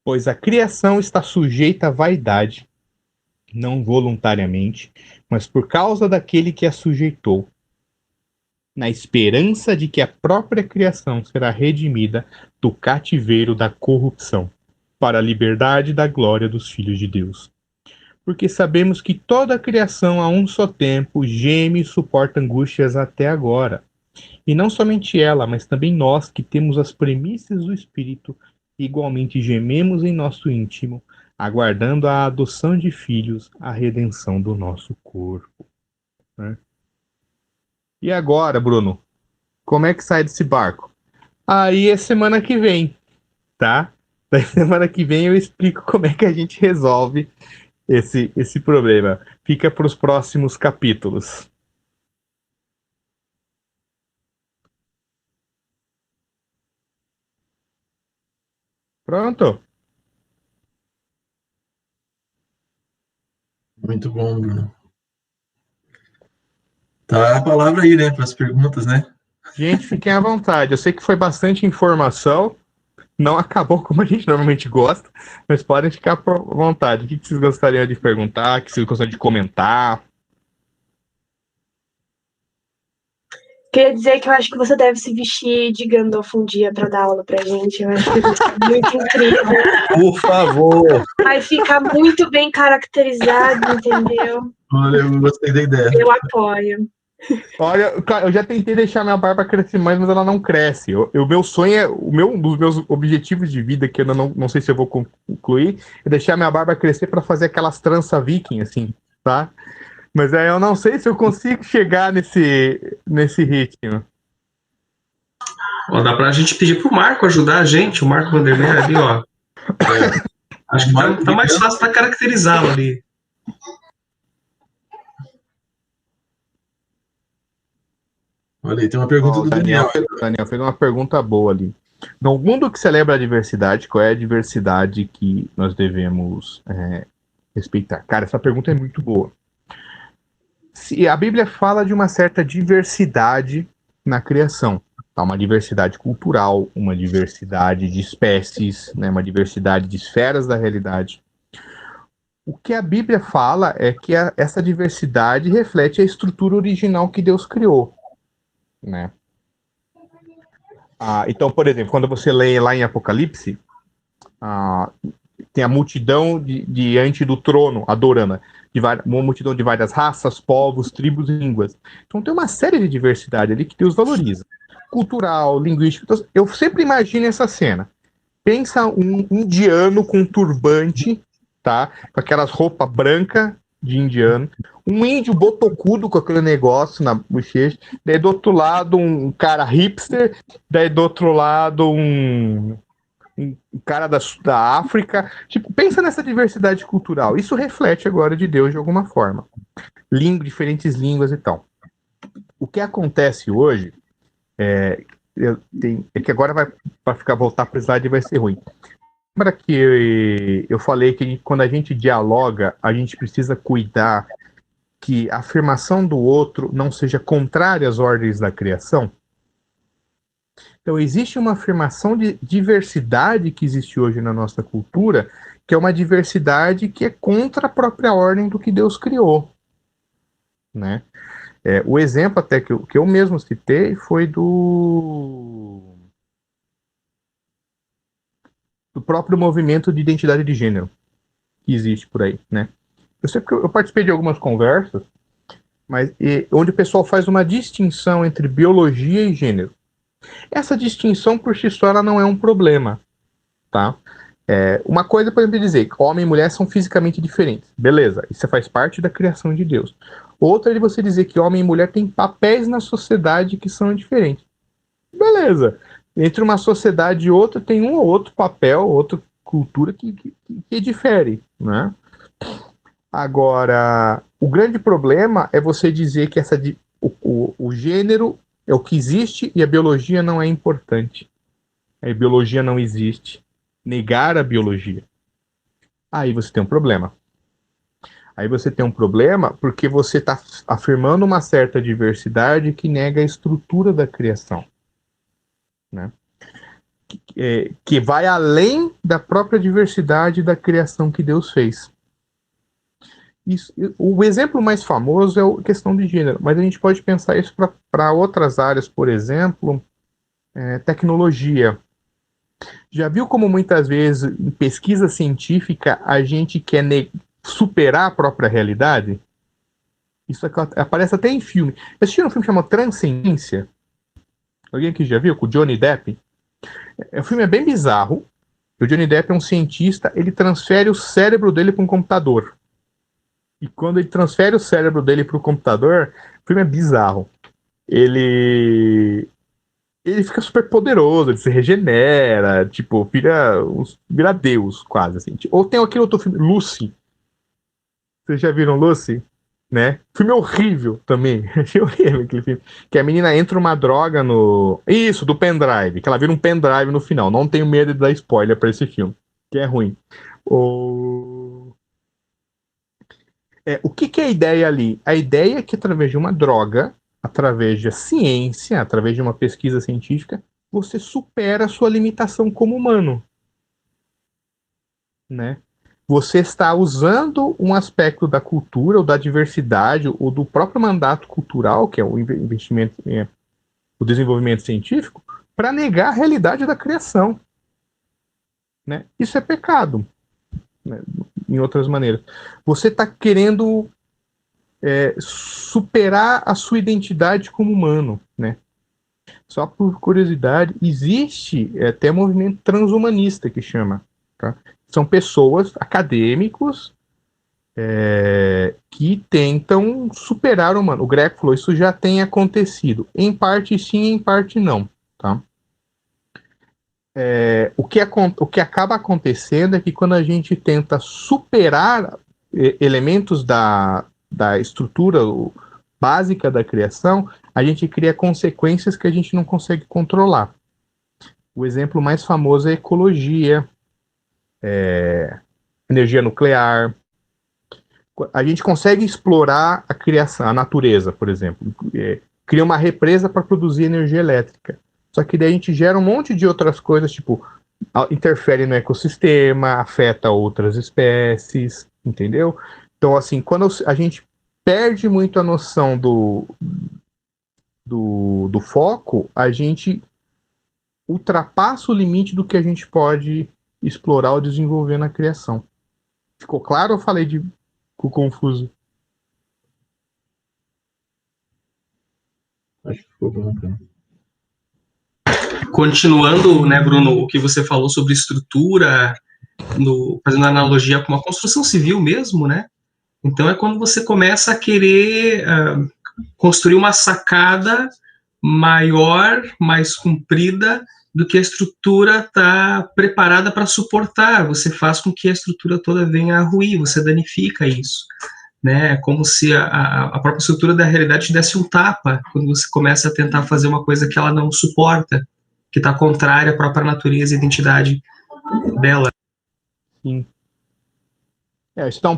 Pois a criação está sujeita à vaidade, não voluntariamente, mas por causa daquele que a sujeitou, na esperança de que a própria criação será redimida do cativeiro da corrupção, para a liberdade da glória dos filhos de Deus. Porque sabemos que toda a criação a um só tempo geme e suporta angústias até agora. E não somente ela, mas também nós que temos as premissas do Espírito, igualmente gememos em nosso íntimo, aguardando a adoção de filhos, a redenção do nosso corpo. Né? E agora, Bruno, como é que sai desse barco? Aí é semana que vem, tá? Da semana que vem eu explico como é que a gente resolve esse problema. Fica para os próximos capítulos. Pronto? Muito bom, Bruno. Tá a palavra aí, né, para as perguntas, né? Gente, fiquem à vontade. Eu sei que foi bastante informação. Não acabou como a gente normalmente gosta, mas podem ficar por vontade. O que vocês gostariam de perguntar? O que vocês gostariam de comentar? Queria dizer que eu acho que você deve se vestir de Gandalf um dia para dar aula pra gente. Eu acho que vai ser muito incrível. Por favor. Vai ficar muito bem caracterizado, entendeu? Olha, eu gostei da ideia. Eu apoio. Olha, eu já tentei deixar minha barba crescer mais, mas ela não cresce. O meu sonho é, um dos meus objetivos de vida, que eu não sei se eu vou concluir, é deixar minha barba crescer para fazer aquelas tranças viking, assim, tá? Mas aí eu não sei se eu consigo chegar nesse ritmo. Ó, dá pra gente pedir pro Marco ajudar a gente, o Marco Vanderlei ali, ó. Acho que tá mais fácil pra caracterizá-lo ali. Olha aí, tem uma pergunta do Daniel. Daniel fez uma pergunta boa ali. No mundo que celebra a diversidade, qual é a diversidade que nós devemos respeitar? Cara, essa pergunta é muito boa. Se a Bíblia fala de uma certa diversidade na criação, tá? Uma diversidade cultural, uma diversidade de espécies, né? Uma diversidade de esferas da realidade. O que a Bíblia fala é que essa diversidade reflete a estrutura original que Deus criou, né? Então, por exemplo, quando você lê lá em Apocalipse, tem a multidão diante do trono, adorando, uma multidão de várias raças, povos, tribos e línguas. Então tem uma série de diversidade ali que Deus valoriza. Cultural, linguístico. Então, eu sempre imagino essa cena. Pensa um indiano com um turbante, tá? Com aquelas roupas brancas de indiano. Um índio botocudo com aquele negócio na bochecha. Daí do outro lado um cara hipster. Daí do outro lado um cara da África. Tipo, pensa nessa diversidade cultural. Isso reflete a glória de Deus de alguma forma. Diferentes línguas e tal. O que acontece hoje é que agora vai voltar para o slide vai ser ruim. Lembra que eu falei que quando a gente dialoga, a gente precisa cuidar que a afirmação do outro não seja contrária às ordens da criação? Então, existe uma afirmação de diversidade que existe hoje na nossa cultura, que é uma diversidade que é contra a própria ordem do que Deus criou, né? O exemplo até que eu mesmo citei foi do próprio movimento de identidade de gênero que existe por aí, né? Eu sei porque eu participei de algumas conversas, mas onde o pessoal faz uma distinção entre biologia e gênero. Essa distinção por si só ela não é um problema, tá? Uma coisa, por exemplo, dizer que homem e mulher são fisicamente diferentes. Beleza, isso faz parte da criação de Deus. Outra é de você dizer que homem e mulher têm papéis na sociedade que são diferentes. Beleza. Entre uma sociedade e outra tem um ou outro papel, outra cultura que difere, né? Agora, o grande problema é você dizer que o gênero é o que existe e a biologia não é importante. A biologia não existe. Negar a biologia. Aí você tem um problema. Aí você tem um problema porque você está afirmando uma certa diversidade que nega a estrutura da criação, né? Que vai além da própria diversidade da criação que Deus fez. O exemplo mais famoso é a questão de gênero, mas a gente pode pensar isso para outras áreas, por exemplo, tecnologia. Já viu como muitas vezes em pesquisa científica a gente quer superar a própria realidade? Isso aparece até em filme. Assistiram um filme chamado Transcendência? Alguém aqui já viu? Com o Johnny Depp? O filme é bem bizarro. O Johnny Depp é um cientista, ele transfere o cérebro dele para um computador. E quando ele transfere o cérebro dele para o computador, o filme é bizarro. Ele fica super poderoso, ele se regenera, tipo, vira Deus, quase, assim. Ou tem aquele outro filme, Lucy. Vocês já viram Lucy? Né? Filme horrível também. Achei horrível aquele filme. Que a menina entra uma droga no... Isso, do pendrive. Que ela vira um pendrive no final. Não tenho medo de dar spoiler pra esse filme. Que é ruim. O que é a ideia ali? A ideia é que através de uma droga, através da ciência, através de uma pesquisa científica, você supera a sua limitação como humano. Né? Você está usando um aspecto da cultura, ou da diversidade, ou do próprio mandato cultural, que é o investimento, o desenvolvimento científico, para negar a realidade da criação. Né? Isso é pecado, né? Em outras maneiras. Você está querendo superar a sua identidade como humano. Né? Só por curiosidade, existe até movimento transhumanista que chama, tá? São pessoas, acadêmicos, que tentam superar o humano. O Greco falou, isso já tem acontecido. Em parte sim, em parte não. Tá? O que acaba acontecendo é que quando a gente tenta superar elementos da estrutura básica da criação, a gente cria consequências que a gente não consegue controlar. O exemplo mais famoso é a ecologia, energia nuclear. A gente consegue explorar a criação, a natureza, por exemplo. Cria uma represa para produzir energia elétrica. Só que daí a gente gera um monte de outras coisas, tipo, interfere no ecossistema, afeta outras espécies, entendeu? Então, assim, quando a gente perde muito a noção do foco, a gente ultrapassa o limite do que a gente pode explorar ou desenvolver na criação. Ficou claro ou falei ficou confuso? Acho que ficou bom, cara. Continuando, né, Bruno, o que você falou sobre estrutura, fazendo analogia com uma construção civil mesmo, né? Então é quando você começa a querer construir uma sacada maior, mais comprida, do que a estrutura está preparada para suportar. Você faz com que a estrutura toda venha a ruir, você danifica isso. Né? É como se a própria estrutura da realidade te desse um tapa, quando você começa a tentar fazer uma coisa que ela não suporta, que está contrária à própria natureza e identidade dela. Sim. Isso dá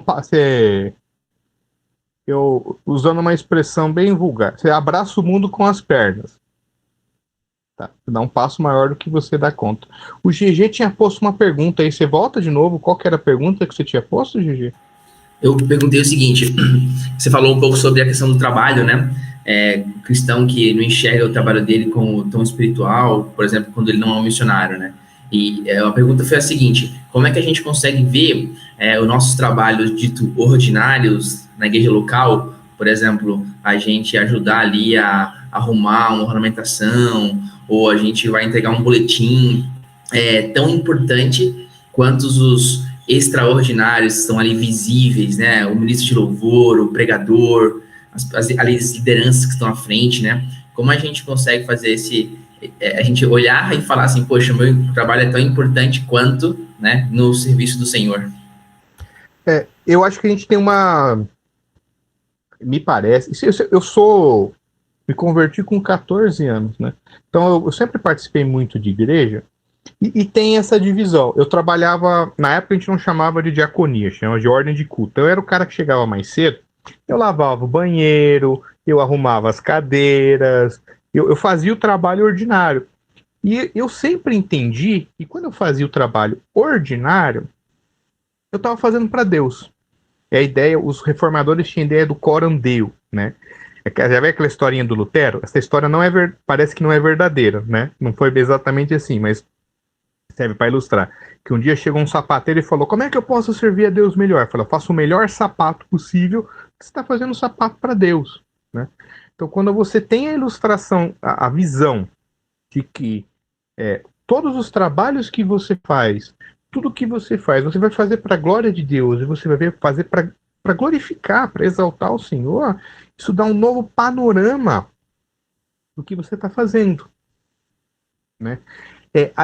eu usando uma expressão bem vulgar, você abraça o mundo com as pernas. Tá? Você dá um passo maior do que você dá conta. O GG tinha posto uma pergunta aí, você volta de novo, qual que era a pergunta que você tinha posto, GG? Eu perguntei o seguinte, você falou um pouco sobre a questão do trabalho, né? Cristão que não enxerga o trabalho dele como tão espiritual, por exemplo, quando ele não é um missionário, né? E a pergunta foi a seguinte, como é que a gente consegue ver os nossos trabalhos dito ordinários na igreja local, por exemplo, a gente ajudar ali a arrumar uma ornamentação, ou a gente vai entregar um boletim, tão importante quanto os extraordinários que estão ali visíveis, né? O ministro de louvor, o pregador, as lideranças que estão à frente, né? Como a gente consegue fazer a gente olhar e falar assim, poxa, meu trabalho é tão importante quanto, né, no serviço do Senhor? Eu acho que a gente tem me parece, me converti com 14 anos, né? Então eu sempre participei muito de igreja, e tem essa divisão. Eu trabalhava, na época a gente não chamava de diaconia, chamava de ordem de culto. Eu era o cara que chegava mais cedo, eu lavava o banheiro, eu arrumava as cadeiras, eu fazia o trabalho ordinário. E eu sempre entendi que quando eu fazia o trabalho ordinário, eu estava fazendo para Deus. E a ideia, os reformadores tinham a ideia do coram Deo, né? Já vê aquela historinha do Lutero? Essa história parece que não é verdadeira, né? Não foi exatamente assim, mas serve para ilustrar. Que um dia chegou um sapateiro e falou, como é que eu posso servir a Deus melhor? Falou, faça o melhor sapato possível, você está fazendo um sapato para Deus, né? Então, quando você tem a ilustração, a visão de que todos os trabalhos que você faz, tudo que você faz, você vai fazer para a glória de Deus, e você vai fazer para glorificar, para exaltar o Senhor. Isso dá um novo panorama do que você está fazendo, né?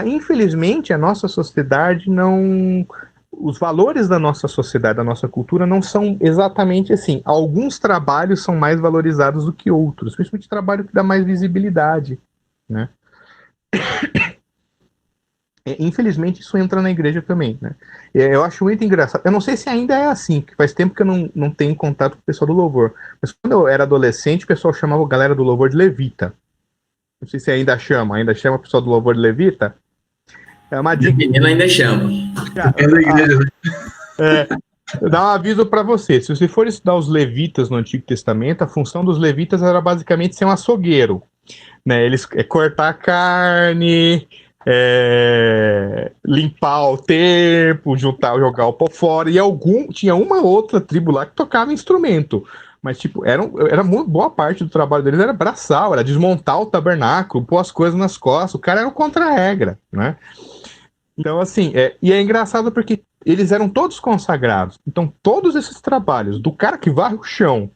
Infelizmente, a nossa sociedade não... Os valores da nossa sociedade, da nossa cultura, não são exatamente assim. Alguns trabalhos são mais valorizados do que outros, principalmente trabalho que dá mais visibilidade, né? Infelizmente, isso entra na igreja também, né? Eu acho muito engraçado. Eu não sei se ainda é assim, porque faz tempo que eu não tenho contato com o pessoal do louvor. Mas quando eu era adolescente, o pessoal chamava a galera do louvor de levita. Não sei se ainda chama o pessoal do louvor de levita. É uma dica. Menino ainda chama. Dá um aviso para você. Se você for estudar os levitas no Antigo Testamento, a função dos levitas era basicamente ser um açougueiro, né? Eles cortar carne, limpar o tempo, jogar o pó fora. E tinha uma outra tribo lá que tocava instrumento. Mas, tipo, era muito boa parte do trabalho deles era braçal, era desmontar o tabernáculo, pôr as coisas nas costas. O cara era o contra-regra, né? Então, assim, e é engraçado porque eles eram todos consagrados. Então, todos esses trabalhos, do cara que varre o chão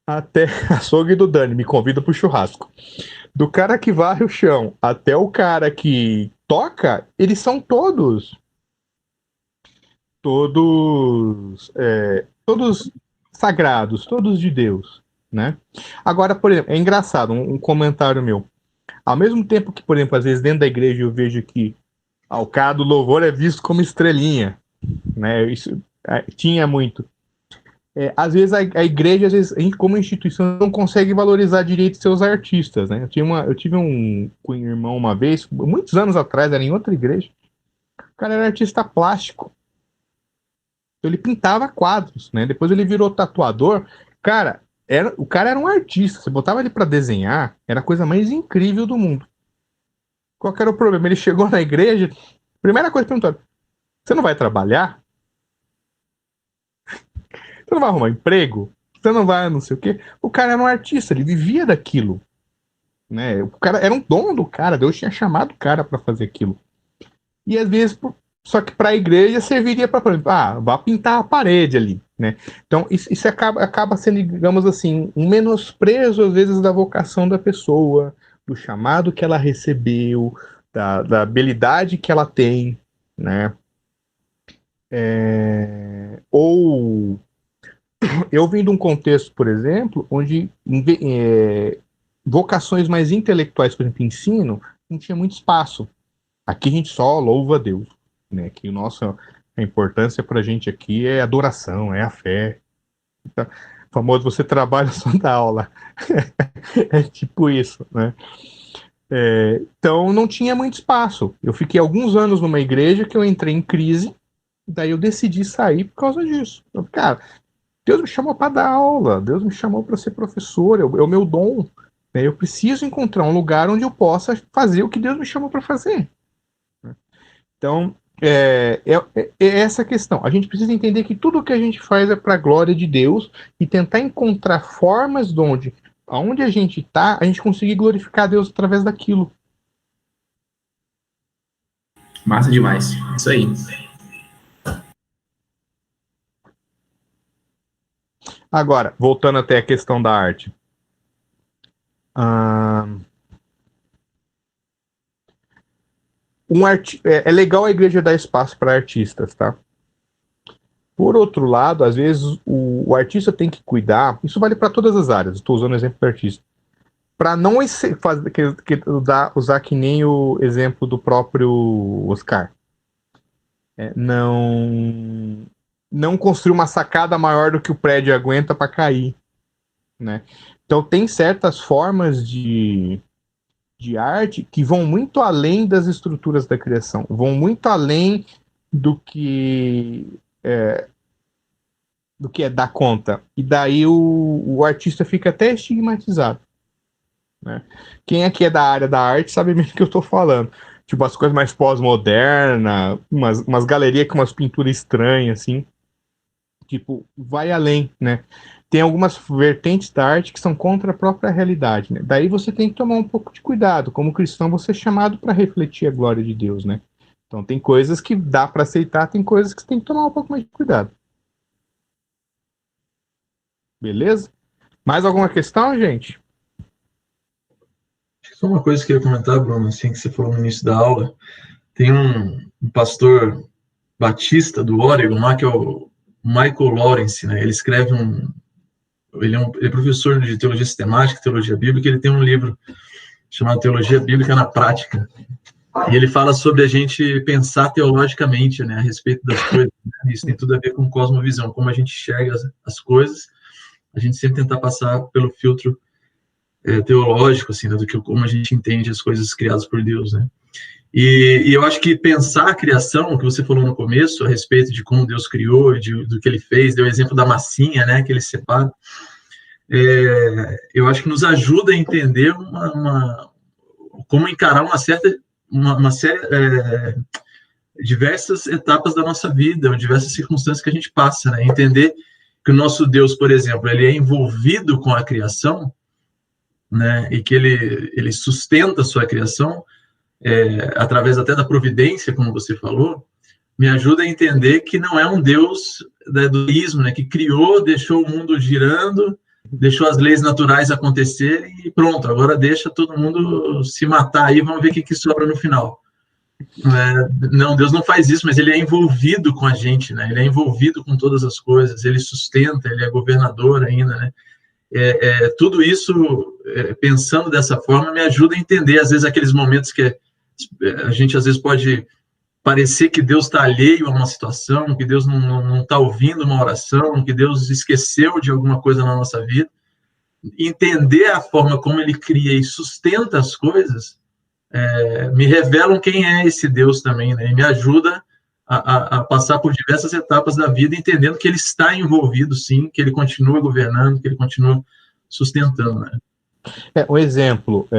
até açougue do Dani, me convida pro churrasco. Do cara que varre o chão até o cara que toca, eles são todos sagrados, todos de Deus, né? Agora, por exemplo, é engraçado, um comentário meu. Ao mesmo tempo que, por exemplo, às vezes dentro da igreja eu vejo que o cara do louvor é visto como estrelinha, né? Isso tinha muito. Às vezes a igreja, às vezes, como instituição, não consegue valorizar direito seus artistas, né? Eu tive um irmão uma vez, muitos anos atrás, era em outra igreja. O cara era artista plástico. Então, ele pintava quadros, né? Depois ele virou tatuador. Cara, o cara era um artista. Você botava ele para desenhar, era a coisa mais incrível do mundo. Qual que era o problema? Ele chegou na igreja, primeira coisa que perguntou: você não vai trabalhar? Você não vai arrumar emprego? Você não vai não sei o quê? O cara era um artista, ele vivia daquilo, né? O cara era um dom do cara, Deus tinha chamado o cara para fazer aquilo. E às vezes, só que para a igreja serviria para, por exemplo, vá pintar a parede ali, né? Então isso acaba sendo, digamos assim, um menosprezo às vezes da vocação da pessoa, do chamado que ela recebeu, da habilidade que ela tem, né? Ou eu vim de um contexto, por exemplo, onde vocações mais intelectuais, por exemplo, ensino, não tinha muito espaço. Aqui a gente só louva a Deus, né? Que a importância para a gente aqui é adoração, é a fé. Então, famoso, você trabalha só da aula. É tipo isso, né? Então não tinha muito espaço. Eu fiquei alguns anos numa igreja que eu entrei em crise, daí eu decidi sair por causa disso. Cara, Deus me chamou para dar aula, Deus me chamou para ser professor, é o meu dom, né? Eu preciso encontrar um lugar onde eu possa fazer o que Deus me chamou para fazer. Então, é essa questão. A gente precisa entender que tudo o que a gente faz é para a glória de Deus e tentar encontrar formas de onde a gente está, a gente conseguir glorificar a Deus através daquilo. Massa demais. Isso aí. Agora, voltando até a questão da arte. É legal a igreja dar espaço para artistas, tá? Por outro lado, às vezes o artista tem que cuidar, isso vale para todas as áreas, estou usando o exemplo do artista, para não usar que nem o exemplo do próprio Oscar. Não construir uma sacada maior do que o prédio aguenta para cair, né? Então tem certas formas de arte que vão muito além das estruturas da criação, vão muito além do que é dar conta. E daí o artista fica até estigmatizado, né? Quem aqui é da área da arte sabe mesmo o que eu estou falando. Tipo, as coisas mais pós-modernas, umas galerias com umas pinturas estranhas, assim. Tipo, vai além, né? Tem algumas vertentes da arte que são contra a própria realidade, né? Daí você tem que tomar um pouco de cuidado. Como cristão, você é chamado para refletir a glória de Deus, né? Então tem coisas que dá para aceitar, tem coisas que você tem que tomar um pouco mais de cuidado. Beleza? Mais alguma questão, gente? Só uma coisa que eu ia comentar, Bruno, assim, que você falou no início da aula, tem um pastor batista do Oregon lá, que é o Michael Lawrence, né? Ele escreve ele é professor de teologia sistemática, teologia bíblica, ele tem um livro chamado Teologia Bíblica na Prática, e ele fala sobre a gente pensar teologicamente, né, a respeito das coisas, né? Isso tem tudo a ver com cosmovisão, como a gente enxerga as coisas, a gente sempre tentar passar pelo filtro teológico, assim, né, como a gente entende as coisas criadas por Deus, né. E eu acho que pensar a criação, que você falou no começo, a respeito de como Deus criou, do que ele fez, deu o exemplo da massinha, né, que ele separa, eu acho que nos ajuda a entender como encarar uma série, diversas etapas da nossa vida, ou diversas circunstâncias que a gente passa, né, entender que o nosso Deus, por exemplo, ele é envolvido com a criação, né, e que ele sustenta a sua criação, através até da providência, como você falou, me ajuda a entender que não é um Deus do deísmo, né, que criou, deixou o mundo girando, deixou as leis naturais acontecerem e pronto, agora deixa todo mundo se matar aí, vamos ver o que sobra no final. Não, Deus não faz isso, mas ele é envolvido com a gente, né, ele é envolvido com todas as coisas, ele sustenta, ele é governador ainda, né. Tudo isso, pensando dessa forma, me ajuda a entender, às vezes, aqueles momentos que a gente, às vezes, pode parecer que Deus está alheio a uma situação, que Deus não está ouvindo uma oração, que Deus esqueceu de alguma coisa na nossa vida. Entender a forma como ele cria e sustenta as coisas, me revelam quem é esse Deus também, né? E me ajuda a passar por diversas etapas da vida, entendendo que ele está envolvido, sim, que ele continua governando, que ele continua sustentando, né? Um exemplo,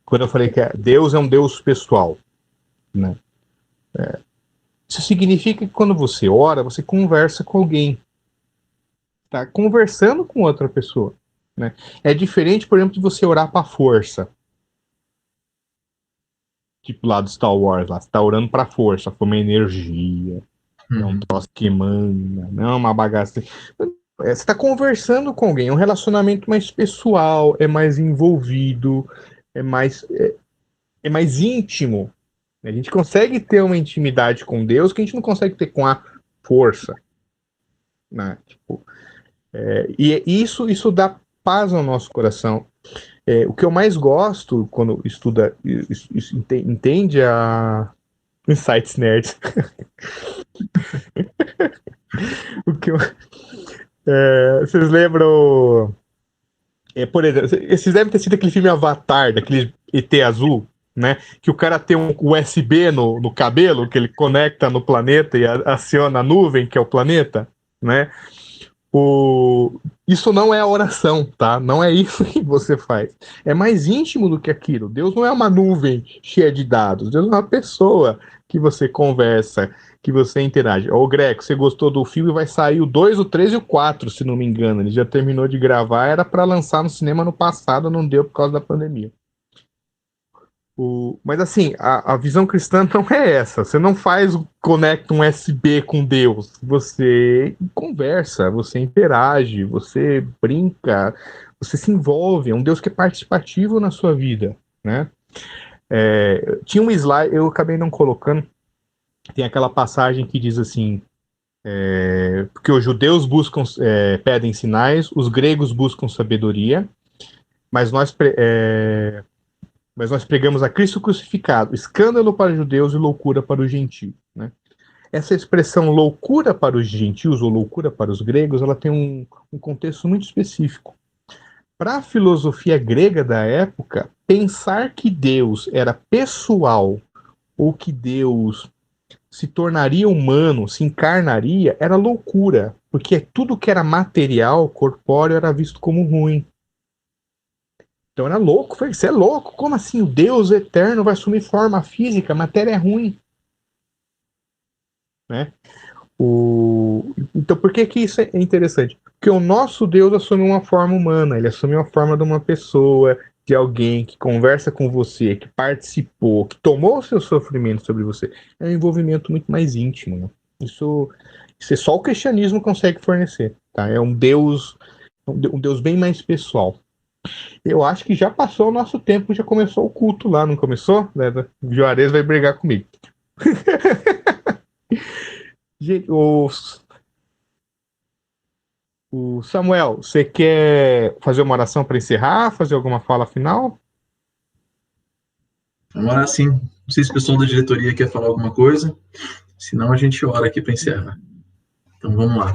quando eu falei que Deus é um Deus pessoal, né? Isso significa que quando você ora, você conversa com alguém, tá conversando com outra pessoa, né? É diferente, por exemplo, de você orar para a força, tipo lá do Star Wars, lá, você tá orando para a força, foi uma energia, é um troço que emana, não é uma bagaça. Você está conversando com alguém, é um relacionamento mais pessoal, é mais envolvido, é mais íntimo. A gente consegue ter uma intimidade com Deus que a gente não consegue ter com a força, né? Tipo, e isso dá paz ao nosso coração. O que eu mais gosto quando estuda, entende a Insights Nerds. O que vocês lembram? Por exemplo, vocês devem ter sido aquele filme Avatar, daquele ET azul, né? Que o cara tem um USB no cabelo, que ele conecta no planeta e aciona a nuvem, que é o planeta, né? Isso não é a oração, tá? Não é isso que você faz. É mais íntimo do que aquilo. Deus não é uma nuvem cheia de dados. Deus é uma pessoa que você conversa, que você interage. Ô, Greco, você gostou do filme? Vai sair o 2, o 3 e o 4, se não me engano. Ele já terminou de gravar, era para lançar no cinema no passado, não deu por causa da pandemia. Mas assim, a visão cristã não é essa. Você não conecta um USB com Deus. Você conversa, você interage, você brinca, você se envolve. É um Deus que é participativo na sua vida, né? Tinha um slide, eu acabei não colocando. Tem aquela passagem que diz assim: porque os judeus pedem sinais, os gregos buscam sabedoria, mas nós pregamos a Cristo crucificado, escândalo para os judeus e loucura para os gentios, né? Essa expressão loucura para os gentios ou loucura para os gregos, ela tem um contexto muito específico. Para a filosofia grega da época, pensar que Deus era pessoal ou que Deus se tornaria humano, se encarnaria, era loucura, porque tudo que era material, corpóreo, era visto como ruim. Então era louco, você é louco, como assim? O Deus eterno vai assumir forma física, a matéria é ruim, né? Então, por que isso é interessante? Porque o nosso Deus assume uma forma humana, ele assume uma forma de uma pessoa, de alguém que conversa com você, que participou, que tomou o seu sofrimento sobre você. É um envolvimento muito mais íntimo, né? Isso só o cristianismo consegue fornecer, tá? É um Deus bem mais pessoal. Eu acho que já passou o nosso tempo, já começou o culto lá, não começou? O Juarez vai brigar comigo. Gente, o Samuel, você quer fazer uma oração para encerrar? Fazer alguma fala final? Vamos orar sim. Não sei se o pessoal da diretoria quer falar alguma coisa. Senão a gente ora aqui para encerrar. Então vamos lá.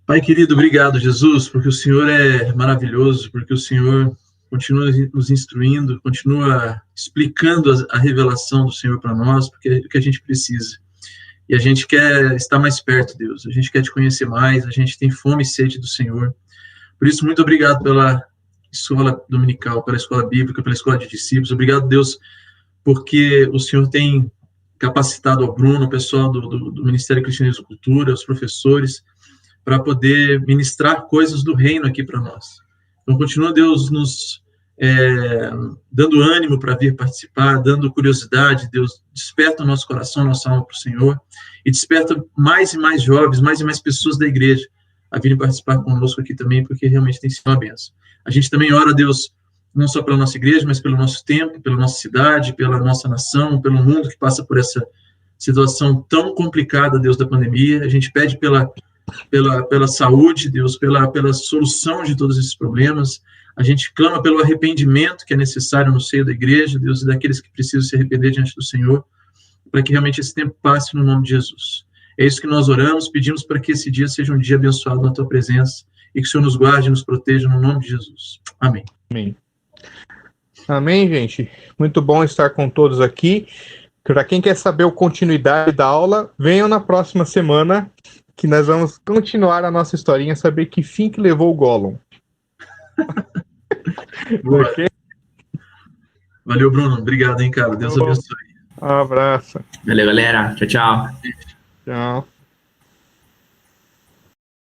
Pai querido, obrigado, Jesus, porque o Senhor é maravilhoso, porque o Senhor continua nos instruindo, continua explicando a revelação do Senhor para nós, porque é o que a gente precisa. E a gente quer estar mais perto, Deus. A gente quer te conhecer mais, a gente tem fome e sede do Senhor. Por isso, muito obrigado pela escola dominical, pela escola bíblica, pela escola de discípulos. Obrigado, Deus, porque o Senhor tem capacitado ao Bruno, o pessoal do Ministério Cristianismo e Cultura, os professores, para poder ministrar coisas do reino aqui para nós. Então, continua, Deus, nos dando ânimo para vir participar, dando curiosidade, Deus, desperta o nosso coração, nossa alma para o Senhor, e desperta mais e mais jovens, mais e mais pessoas da igreja a virem participar conosco aqui também, porque realmente tem sido uma bênção. A gente também ora, Deus, não só pela nossa igreja, mas pelo nosso tempo, pela nossa cidade, pela nossa nação, pelo mundo que passa por essa situação tão complicada, Deus, da pandemia. A gente pede pela saúde, Deus, pela solução de todos esses problemas. A gente clama pelo arrependimento que é necessário no seio da igreja, Deus, e daqueles que precisam se arrepender diante do Senhor, para que realmente esse tempo passe no nome de Jesus. É isso que nós oramos, pedimos para que esse dia seja um dia abençoado na tua presença e que o Senhor nos guarde e nos proteja no nome de Jesus. Amém. Amém. Amém, gente. Muito bom estar com todos aqui. Para quem quer saber a continuidade da aula, venham na próxima semana, que nós vamos continuar a nossa historinha, saber que fim que levou o Gollum. Okay? Valeu, Bruno. Obrigado, hein, cara. Deus abençoe. Um abraço. Valeu, galera. Tchau, tchau. Tchau.